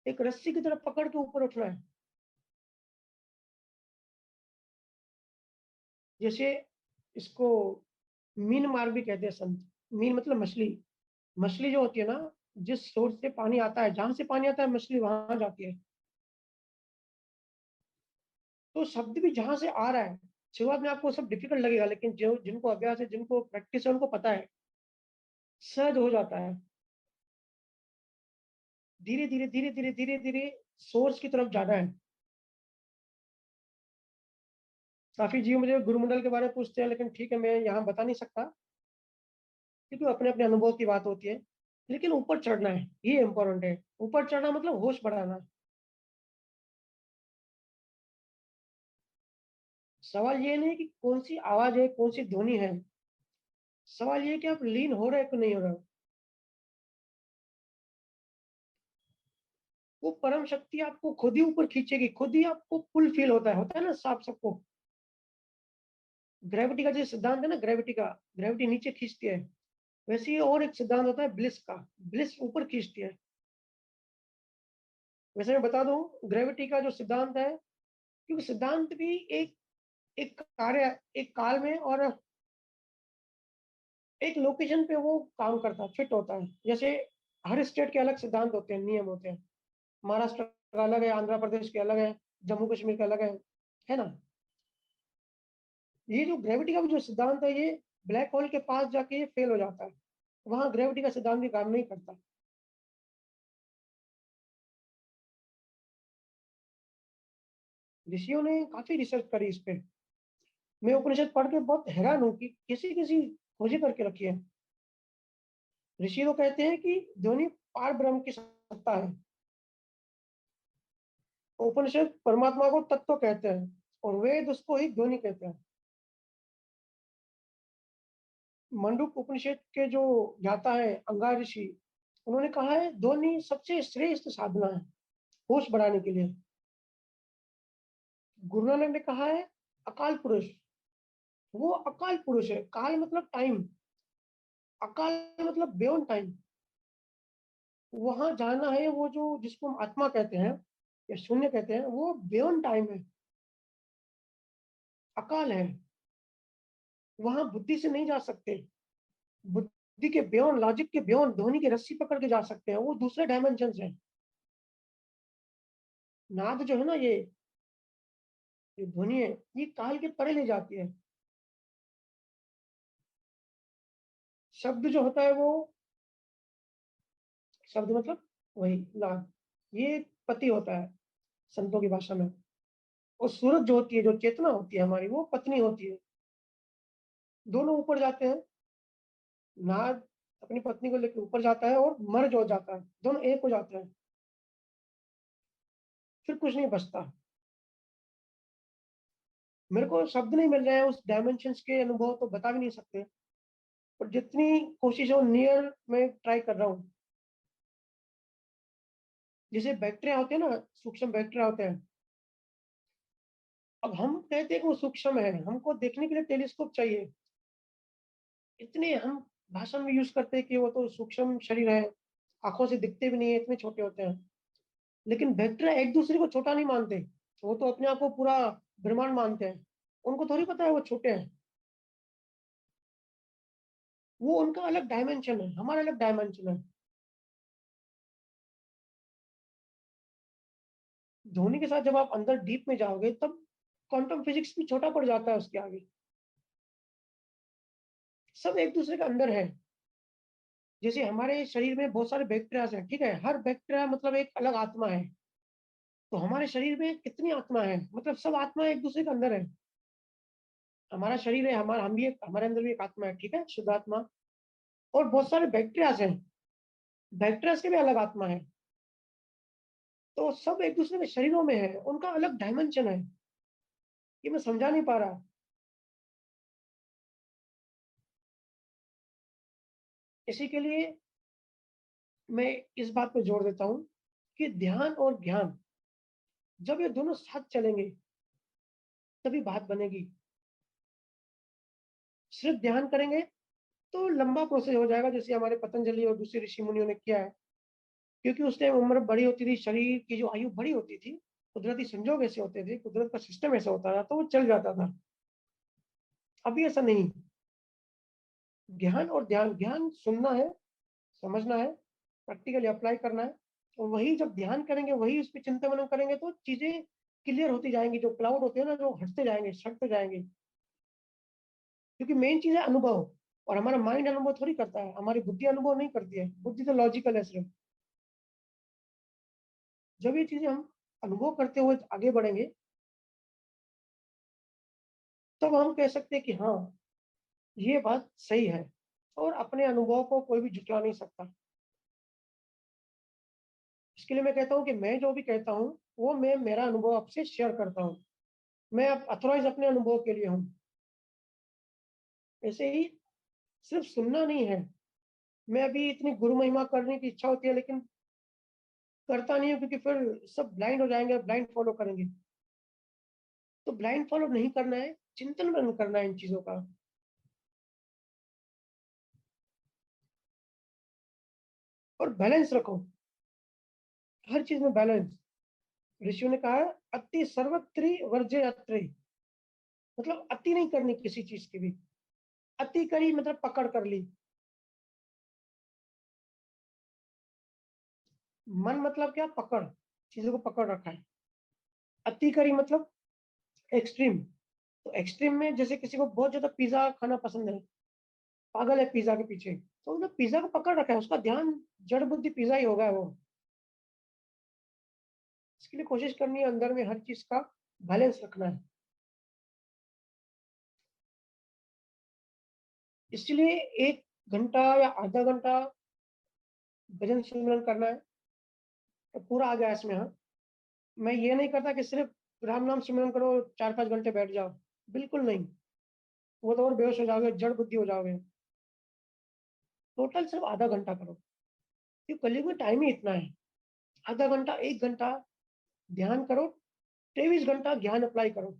एक रस्सी की तरह पकड़ के ऊपर उठना है। जैसे इसको मीन मार्ग भी कहते हैं संत। मीन मतलब मछली। मछली जो होती है ना, जिस सोर्स से पानी आता है, जहां से पानी आता है मछली वहां जाती है। तो शब्द भी जहां से आ रहा है, शुरुआत में आपको सब डिफिकल्ट लगेगा, लेकिन जो जिनको अभ्यास है, जिनको प्रैक्टिस है, उनको पता है, सहज हो जाता है। धीरे धीरे धीरे धीरे धीरे धीरे सोर्स की तरफ जाना है। काफी जीव मुझे गुरुमंडल के बारे में पूछते हैं, लेकिन ठीक है मैं यहाँ बता नहीं सकता, क्योंकि अपने अपने अनुभव की बात होती है। लेकिन ऊपर चढ़ना है, ये इंपॉर्टेंट है। ऊपर चढ़ना मतलब होश बढ़ाना। सवाल ये नहीं कि कौन सी आवाज है कौन सी ध्वनि है, सवाल ये कि आप लीन हो रहे हो कि नहीं हो रहे हो। वो परम शक्ति आपको खुद ही ऊपर खींचेगी, खुद ही आपको पुल फील होता है ना साफ सबको। ग्रेविटी का जो सिद्धांत है ना, ग्रेविटी का, ग्रेविटी नीचे खींचती है। वैसे ही और एक सिद्धांत होता है ब्लिस का, ब्लिस ऊपर खींचती है। वैसे मैं बता दूं ग्रेविटी का जो सिद्धांत है, क्योंकि सिद्धांत भी एक एक कार्य, एक काल में और एक लोकेशन पे वो काम करता है, फिट होता है। जैसे हर स्टेट के अलग सिद्धांत होते हैं, नियम होते हैं। महाराष्ट्र का अलग है, आंध्र प्रदेश के अलग है, जम्मू कश्मीर का अलग है ना। ये जो ग्रेविटी का भी जो सिद्धांत है, ये ब्लैक होल के पास जाके ये फेल हो जाता है। वहां ग्रेविटी का सिद्धांत भी काम नहीं करता। ऋषियों ने काफी रिसर्च करी इस पे। मैं उपनिषद पढ़ के बहुत हैरान हूँ कि किसी किसी खोजी करके रखी है। ऋषि तो कहते हैं कि ध्वनि पार ब्रह्म की सत्ता है। उपनिषद परमात्मा को तत्व कहते हैं और वेद उसको ही ध्वनि कहते हैं। मंडूक उपनिषद के जो ज्ञाता है अंगार ऋषि, उन्होंने कहा है ध्वनि सबसे श्रेष्ठ साधना है होश बढ़ाने के लिए। गुरु नानक ने कहा है अकाल पुरुष, वो अकाल पुरुष है। काल मतलब टाइम, अकाल मतलब बियॉन्ड टाइम। वहां जाना है, वो जो जिसको हम आत्मा कहते हैं या शून्य कहते हैं, वो बियॉन्ड टाइम है, अकाल है। वहां बुद्धि से नहीं जा सकते। बुद्धि के बियॉन्ड, लॉजिक के बियॉन्ड ध्वनि की रस्सी पकड़ के जा सकते हैं, वो दूसरे डायमेंशन है। नाद जो है ना, ये ध्वनि है, ये काल के परे ले जाती है। शब्द जो होता है वो, शब्द मतलब वही नाद, ये पति होता है संतों की भाषा में। और सूरज जो होती है, जो चेतना होती है हमारी, वो पत्नी होती है। दोनों ऊपर जाते हैं। नाग अपनी पत्नी को लेकर ऊपर जाता है और मर्ज हो जाता है, दोनों एक हो जाते हैं, फिर कुछ नहीं बचता। मेरे को शब्द नहीं मिल रहे हैं उस डायमेंशंस के अनुभव तो बता भी नहीं सकते, पर जितनी कोशिश हो नियर मैं ट्राई कर रहा हूँ। जैसे बैक्टीरिया होते हैं ना, सूक्ष्म बैक्टीरिया होते हैं, अब हम कहते हैं कि वो सूक्ष्म है, हमको देखने के लिए टेलीस्कोप चाहिए। इतने हम भाषा में यूज करते हैं कि वो तो सूक्ष्म शरीर है, आंखों से दिखते भी नहीं है, इतने छोटे होते हैं। लेकिन बैक्टीरिया एक दूसरे को छोटा नहीं मानते, वो तो अपने आप को पूरा ब्रह्मांड मानते हैं। उनको थोड़ी पता है वो छोटे हैं, वो उनका अलग डायमेंशन है, हमारा अलग डायमेंशन है। धोनी के साथ जब आप अंदर डीप में जाओगे तब क्वांटम फिजिक्स भी छोटा पड़ जाता है उसके आगे। सब एक दूसरे के अंदर है। जैसे हमारे शरीर में बहुत सारे बैक्टीरिया हैं, ठीक है, हर बैक्टीरिया मतलब एक अलग आत्मा है। तो हमारे शरीर में कितनी आत्मा है, मतलब सब आत्मा एक दूसरे के अंदर है। हमारा शरीर है, हमारा हम भी एक, हमारे अंदर भी एक आत्मा है, ठीक है, शुद्ध आत्मा। और बहुत सारे बैक्टीरिया हैं, बैक्टीरिया के भी अलग आत्मा है। तो सब एक दूसरे के शरीरों में है, उनका अलग डायमेंशन है। ये मैं समझा नहीं पा रहा। इसी के लिए मैं इस बात पे जोर देता हूँ कि ध्यान और ज्ञान जब ये दोनों साथ चलेंगे तभी बात बनेगी। सिर्फ ध्यान करेंगे तो लंबा प्रोसेस हो जाएगा, जैसे हमारे पतंजलि और दूसरे ऋषि मुनियों ने किया है। क्योंकि उस टाइम उम्र बड़ी होती थी, शरीर की जो आयु बड़ी होती थी, कुदरती संजोग ऐसे होते थे, कुदरत का सिस्टम ऐसा होता था, तो वो चल जाता था। अभी ऐसा नहीं। ज्ञान और ध्यान, ज्ञान सुनना है, समझना है, प्रैक्टिकली अप्लाई करना है। और वही जब ध्यान करेंगे, वही उस पर चिंतन मनन करेंगे तो चीजें क्लियर होती जाएंगी। जो क्लाउड होते हैं ना, जो हटते जाएंगे, छटते जाएंगे। क्योंकि मेन चीज है अनुभव। और हमारा माइंड अनुभव थोड़ी करता है, हमारी बुद्धि अनुभव नहीं करती है, बुद्धि तो लॉजिकल है सिर्फ। जब ये चीजें हम अनुभव करते हुए आगे बढ़ेंगे, तब हम कह सकते हैं कि हाँ, ये बात सही है। और अपने अनुभव को कोई भी झुठला नहीं सकता। इसके लिए मैं कहता हूँ कि मैं जो भी कहता हूँ वो मैं मेरा अनुभव आपसे शेयर करता हूँ। मैं अब अथॉराइज अपने अनुभव के लिए हूँ। ऐसे ही सिर्फ सुनना नहीं है। मैं अभी इतनी गुरु महिमा करने की इच्छा होती है, लेकिन करता नहीं हूँ, क्योंकि फिर सब ब्लाइंड हो जाएंगे, ब्लाइंड फॉलो करेंगे। तो ब्लाइंड फॉलो नहीं करना है, चिंतन मनन करना है इन चीजों का। और बैलेंस रखो, हर चीज में बैलेंस। ऋषियों ने कहा है, अति सर्वत्री वर्ज्य अत्रि। मतलब अति नहीं करनी किसी चीज की भी। अति करी मतलब पकड़ कर ली। मन मतलब क्या, पकड़, चीजों को पकड़ रखा है। अति करी मतलब एक्सट्रीम। तो एक्सट्रीम में जैसे किसी को बहुत ज्यादा पिज्जा खाना पसंद है, पागल है पिज्जा के पीछे, तो उसने पिज्जा को पकड़ रखा है, उसका ध्यान जड़ बुद्धि पिज्जा ही होगा वो। इसके लिए कोशिश करनी है अंदर में हर चीज का बैलेंस रखना है। इसलिए 1 घंटा या आधा घंटा भजन सिमरन करना है, तो पूरा आ गया इसमें। हाँ, मैं ये नहीं करता कि सिर्फ राम नाम सिमरन करो, 4-5 घंटे बैठ जाओ। बिल्कुल नहीं, वो तो और बेहोश हो जाओगे, जड़ बुद्धि हो जाओगे। टोटल सिर्फ आधा घंटा करो, क्योंकि कलयुग में टाइम ही इतना है। आधा घंटा, 1 घंटा ध्यान करो, 23 घंटा ज्ञान अप्लाई करो।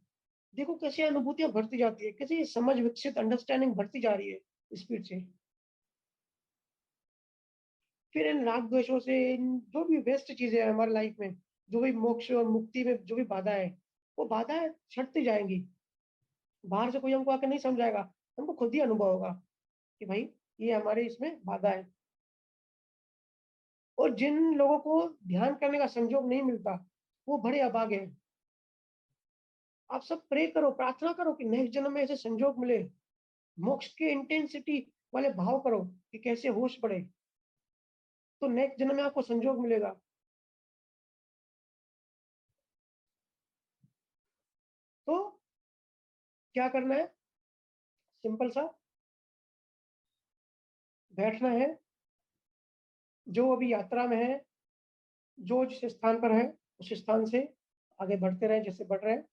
देखो कैसे अनुभूतियां बढ़ती जाती है, कैसे समझ विकसित, अंडरस्टैंडिंग बढ़ती जा रही है स्पीड से। फिर इन राग द्वेषों से, इन जो भी वेस्ट चीजें हैं हमारी लाइफ में, जो भी मोक्ष और मुक्ति में जो भी बाधा है, वो बाधाएं छटती जाएंगी। बाहर से कोई हमको आकर नहीं समझाएगा, हमको खुद ही अनुभव होगा कि भाई ये हमारे इसमें बाधा है। और जिन लोगों को ध्यान करने का संयोग नहीं मिलता, वो बड़े अभागे हैं। आप सब प्रे करो, प्रार्थना करो कि नेक्स्ट जन्म में ऐसे संयोग मिले। मोक्ष के इंटेंसिटी वाले भाव करो कि कैसे होश बढ़े, तो नेक्स्ट जन्म में आपको संयोग मिलेगा। तो क्या करना है, सिंपल सा, बैठना है, जो अभी यात्रा में है, जो जिस स्थान पर है उस स्थान से आगे बढ़ते रहें जैसे बढ़ रहे हैं।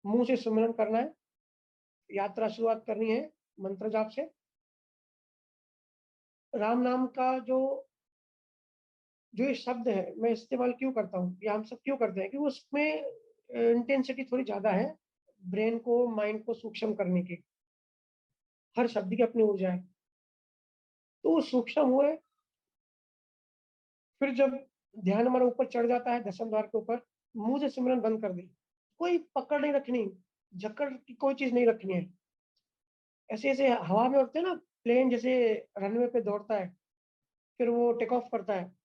मुंह से सुमिरन करना है, यात्रा शुरुआत करनी है मंत्र जाप से। राम नाम का जो ये शब्द है मैं इस्तेमाल क्यों करता हूँ या हम सब क्यों करते हैं कि उसमें इंटेंसिटी थोड़ी ज्यादा है, ब्रेन को माइंड को सूक्ष्म करने की। हर शब्द की अपनी ऊर्जा है, तो वो सूक्ष्म हुए। फिर जब ध्यान हमारा ऊपर चढ़ जाता है दसम द्वार के ऊपर, मुंह से सिमरन बंद कर दी। कोई पकड़ नहीं रखनी, जकड़ की कोई चीज नहीं रखनी है। ऐसे ऐसे हवा में उड़ते हैं ना, प्लेन जैसे रनवे पे दौड़ता है, फिर वो टेक ऑफ करता है,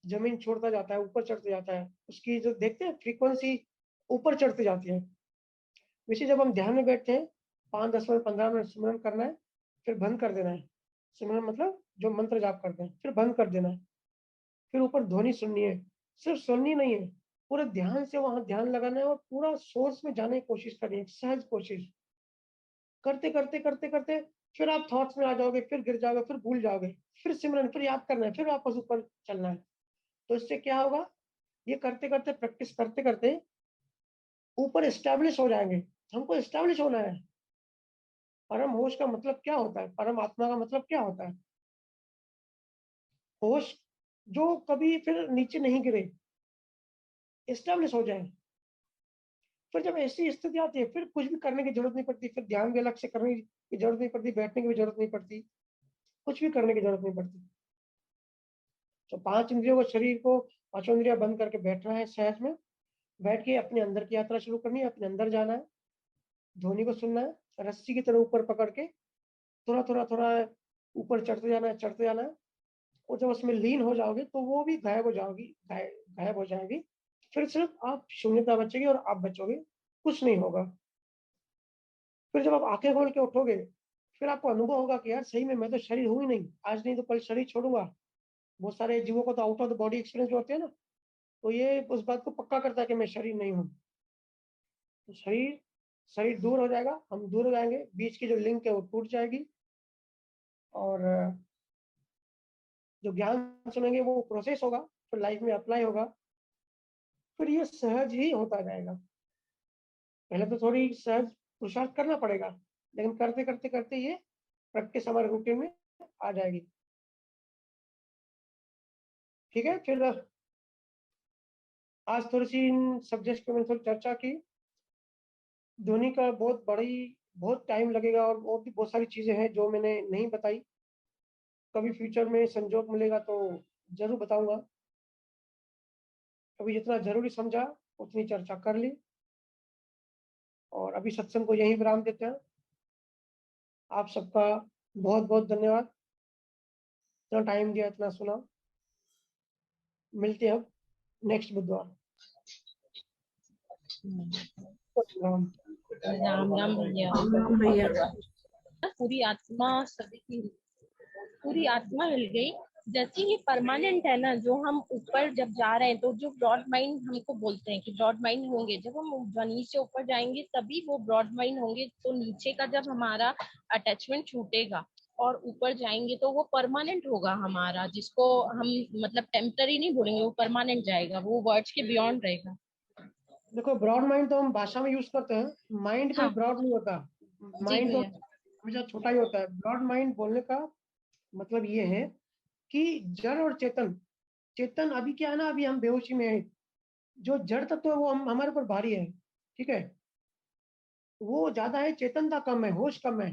जमीन छोड़ता जाता है, ऊपर चढ़ते जाता है, उसकी जो देखते हैं फ्रीक्वेंसी ऊपर चढ़ती जाती है। वैसे जब हम ध्यान में बैठते हैं 5, 10 मिनट 15 मिनट सिमरन करना है, फिर बंद कर देना है। सिमरन मतलब जो मंत्र जाप करते हैं, फिर बंद कर देना है। फिर ऊपर ध्वनि सुननी है, सिर्फ सुननी नहीं है, पूरे ध्यान से वहां ध्यान लगाना है और पूरा सोर्स में जाने की कोशिश करनी है, सहज कोशिश। करते करते करते करते फिर आप थॉट्स में आ जाओगे, फिर गिर जाओगे, फिर भूल जाओगे, फिर सिमरन, फिर याद करना है, फिर वापस ऊपर चलना है। तो इससे क्या होगा, ये करते करते प्रैक्टिस करते करते ऊपर एस्टेब्लिश हो जाएंगे। हमको एस्टेब्लिश होना है। परम होश का मतलब क्या होता है, परम आत्मा का मतलब क्या होता है? होश जो कभी फिर नीचे नहीं गिरे, एस्टेब्लिश हो जाए। फिर जब ऐसी स्थिति आती है, फिर कुछ भी करने की जरूरत नहीं पड़ती, फिर ध्यान भी अलग से करने की जरूरत नहीं पड़ती, बैठने की भी जरूरत नहीं पड़ती, कुछ भी करने की जरूरत नहीं पड़ती। तो 5 इंद्रियों को, शरीर को, पांचों इंद्रिया बंद करके बैठना है सहज में। बैठ के अपने अंदर की यात्रा शुरू करनी है, अपने अंदर जाना है, ध्वनि को सुनना है, रस्सी की तरह ऊपर पकड़ के थोड़ा थोड़ा थोड़ा ऊपर चढ़ते जाना है, चढ़ते जाना है। और जब उसमें लीन हो जाओगे तो वो भी गायब हो जाओगी, गायब हो जाएगी। फिर सिर्फ आप शून्यता बचेगी और आप बचोगे, कुछ नहीं होगा। फिर जब आप आंखें खोल के उठोगे, फिर आपको अनुभव होगा कि यार सही में मैं तो शरीर हूं ही नहीं, आज नहीं तो कल शरीर छोड़ूंगा। बहुत सारे जीवों को तो out of the body experience होते हैं ना, तो ये उस बात को पक्का करता है कि मैं शरीर नहीं हूँ। तो शरीर शरीर दूर हो जाएगा, हम दूर हो जाएंगे, बीच की जो लिंक है वो टूट जाएगी। और जो ज्ञान सुनेंगे वो प्रोसेस होगा, फिर लाइफ में अप्लाई होगा, फिर ये सहज ही होता जाएगा। पहले तो थोड़ी सहज पुरुषार्थ करना पड़ेगा, लेकिन करते करते करते ये प्रैक्टिस हमारे रूटीन में आ जाएगी। ठीक है, फिर आज थोड़ी सी इन सब्जेक्ट पे मैंने थोड़ी चर्चा की। ध्वनि का बहुत टाइम लगेगा और और भी बहुत सारी चीजें हैं जो मैंने नहीं बताई। कभी फ्यूचर में संजोग मिलेगा तो जरूर बताऊंगा। अभी जितना जरूरी समझा उतनी चर्चा कर ली, और अभी सत्संग को यहीं विराम देते हैं। आप सबका बहुत बहुत धन्यवाद, इतना टाइम दिया, इतना सुना। मिलते हैं अब नेक्स्ट बुधवार। राम राम राम भैया। भैया पूरी आत्मा सभी की पूरी आत्मा हिल गई। जैसे ये परमानेंट है ना, जो हम ऊपर जब जा रहे हैं तो जो ब्रॉड माइंड हमको बोलते हैं कि ब्रॉड माइंड होंगे, जब हम ध्वनि से ऊपर जाएंगे तभी वो ब्रॉड माइंड होंगे। तो नीचे का जब हमारा अटैचमेंट छूटेगा और ऊपर जाएंगे तो वो परमानेंट होगा हमारा, जिसको हम मतलब टेम्पररी नहीं बोलेंगे, वो परमानेंट जाएगा, वो वर्ड्स के बियॉन्ड रहेगा। देखो, ब्रॉड माइंड तो हम भाषा में यूज करते हैं, माइंड कोई हाँ ब्रॉड नहीं होता। जी माइंड तो भैया। हमेशा छोटा ही होता है। ब्रॉड माइंड बोलने का मतलब ये है कि जड़ और चेतन, चेतन अभी क्या है ना, अभी हम बेहोशी में है। जो जड़ तत्व है वो हमारे ऊपर भारी है, ठीक है, वो ज्यादा है, चेतनता कम है, होश कम है।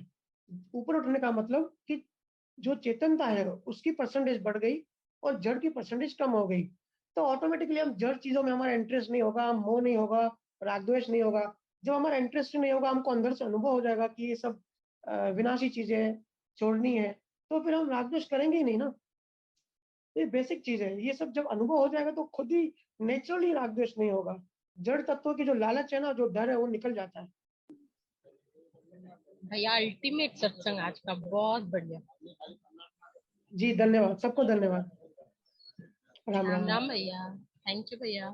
ऊपर उठने का मतलब कि जो चेतनता है उसकी परसेंटेज बढ़ गई और जड़ की परसेंटेज कम हो गई। तो ऑटोमेटिकली हम जड़ चीजों में हमारा इंटरेस्ट नहीं होगा, मोह नहीं होगा, राग द्वेष नहीं होगा। जब हमारा इंटरेस्ट नहीं होगा, हमको अंदर से अनुभव हो जाएगा कि ये सब विनाशी चीजें हैं, छोड़नी है, तो फिर हम राग द्वेष करेंगे ही नहीं ना। तो ये बेसिक चीज है, ये सब जब अनुभव हो जाएगा तो खुद ही नेचुरली राग द्वेष नहीं होगा। जड़ तत्वों की जो लालच है ना, जो डर है, वो निकल जाता है। भैया अल्टीमेट सत्संग आज का, बहुत बढ़िया। जी धन्यवाद, सबको धन्यवाद। राम राम राम। राम भैया। थैंक यू भैया।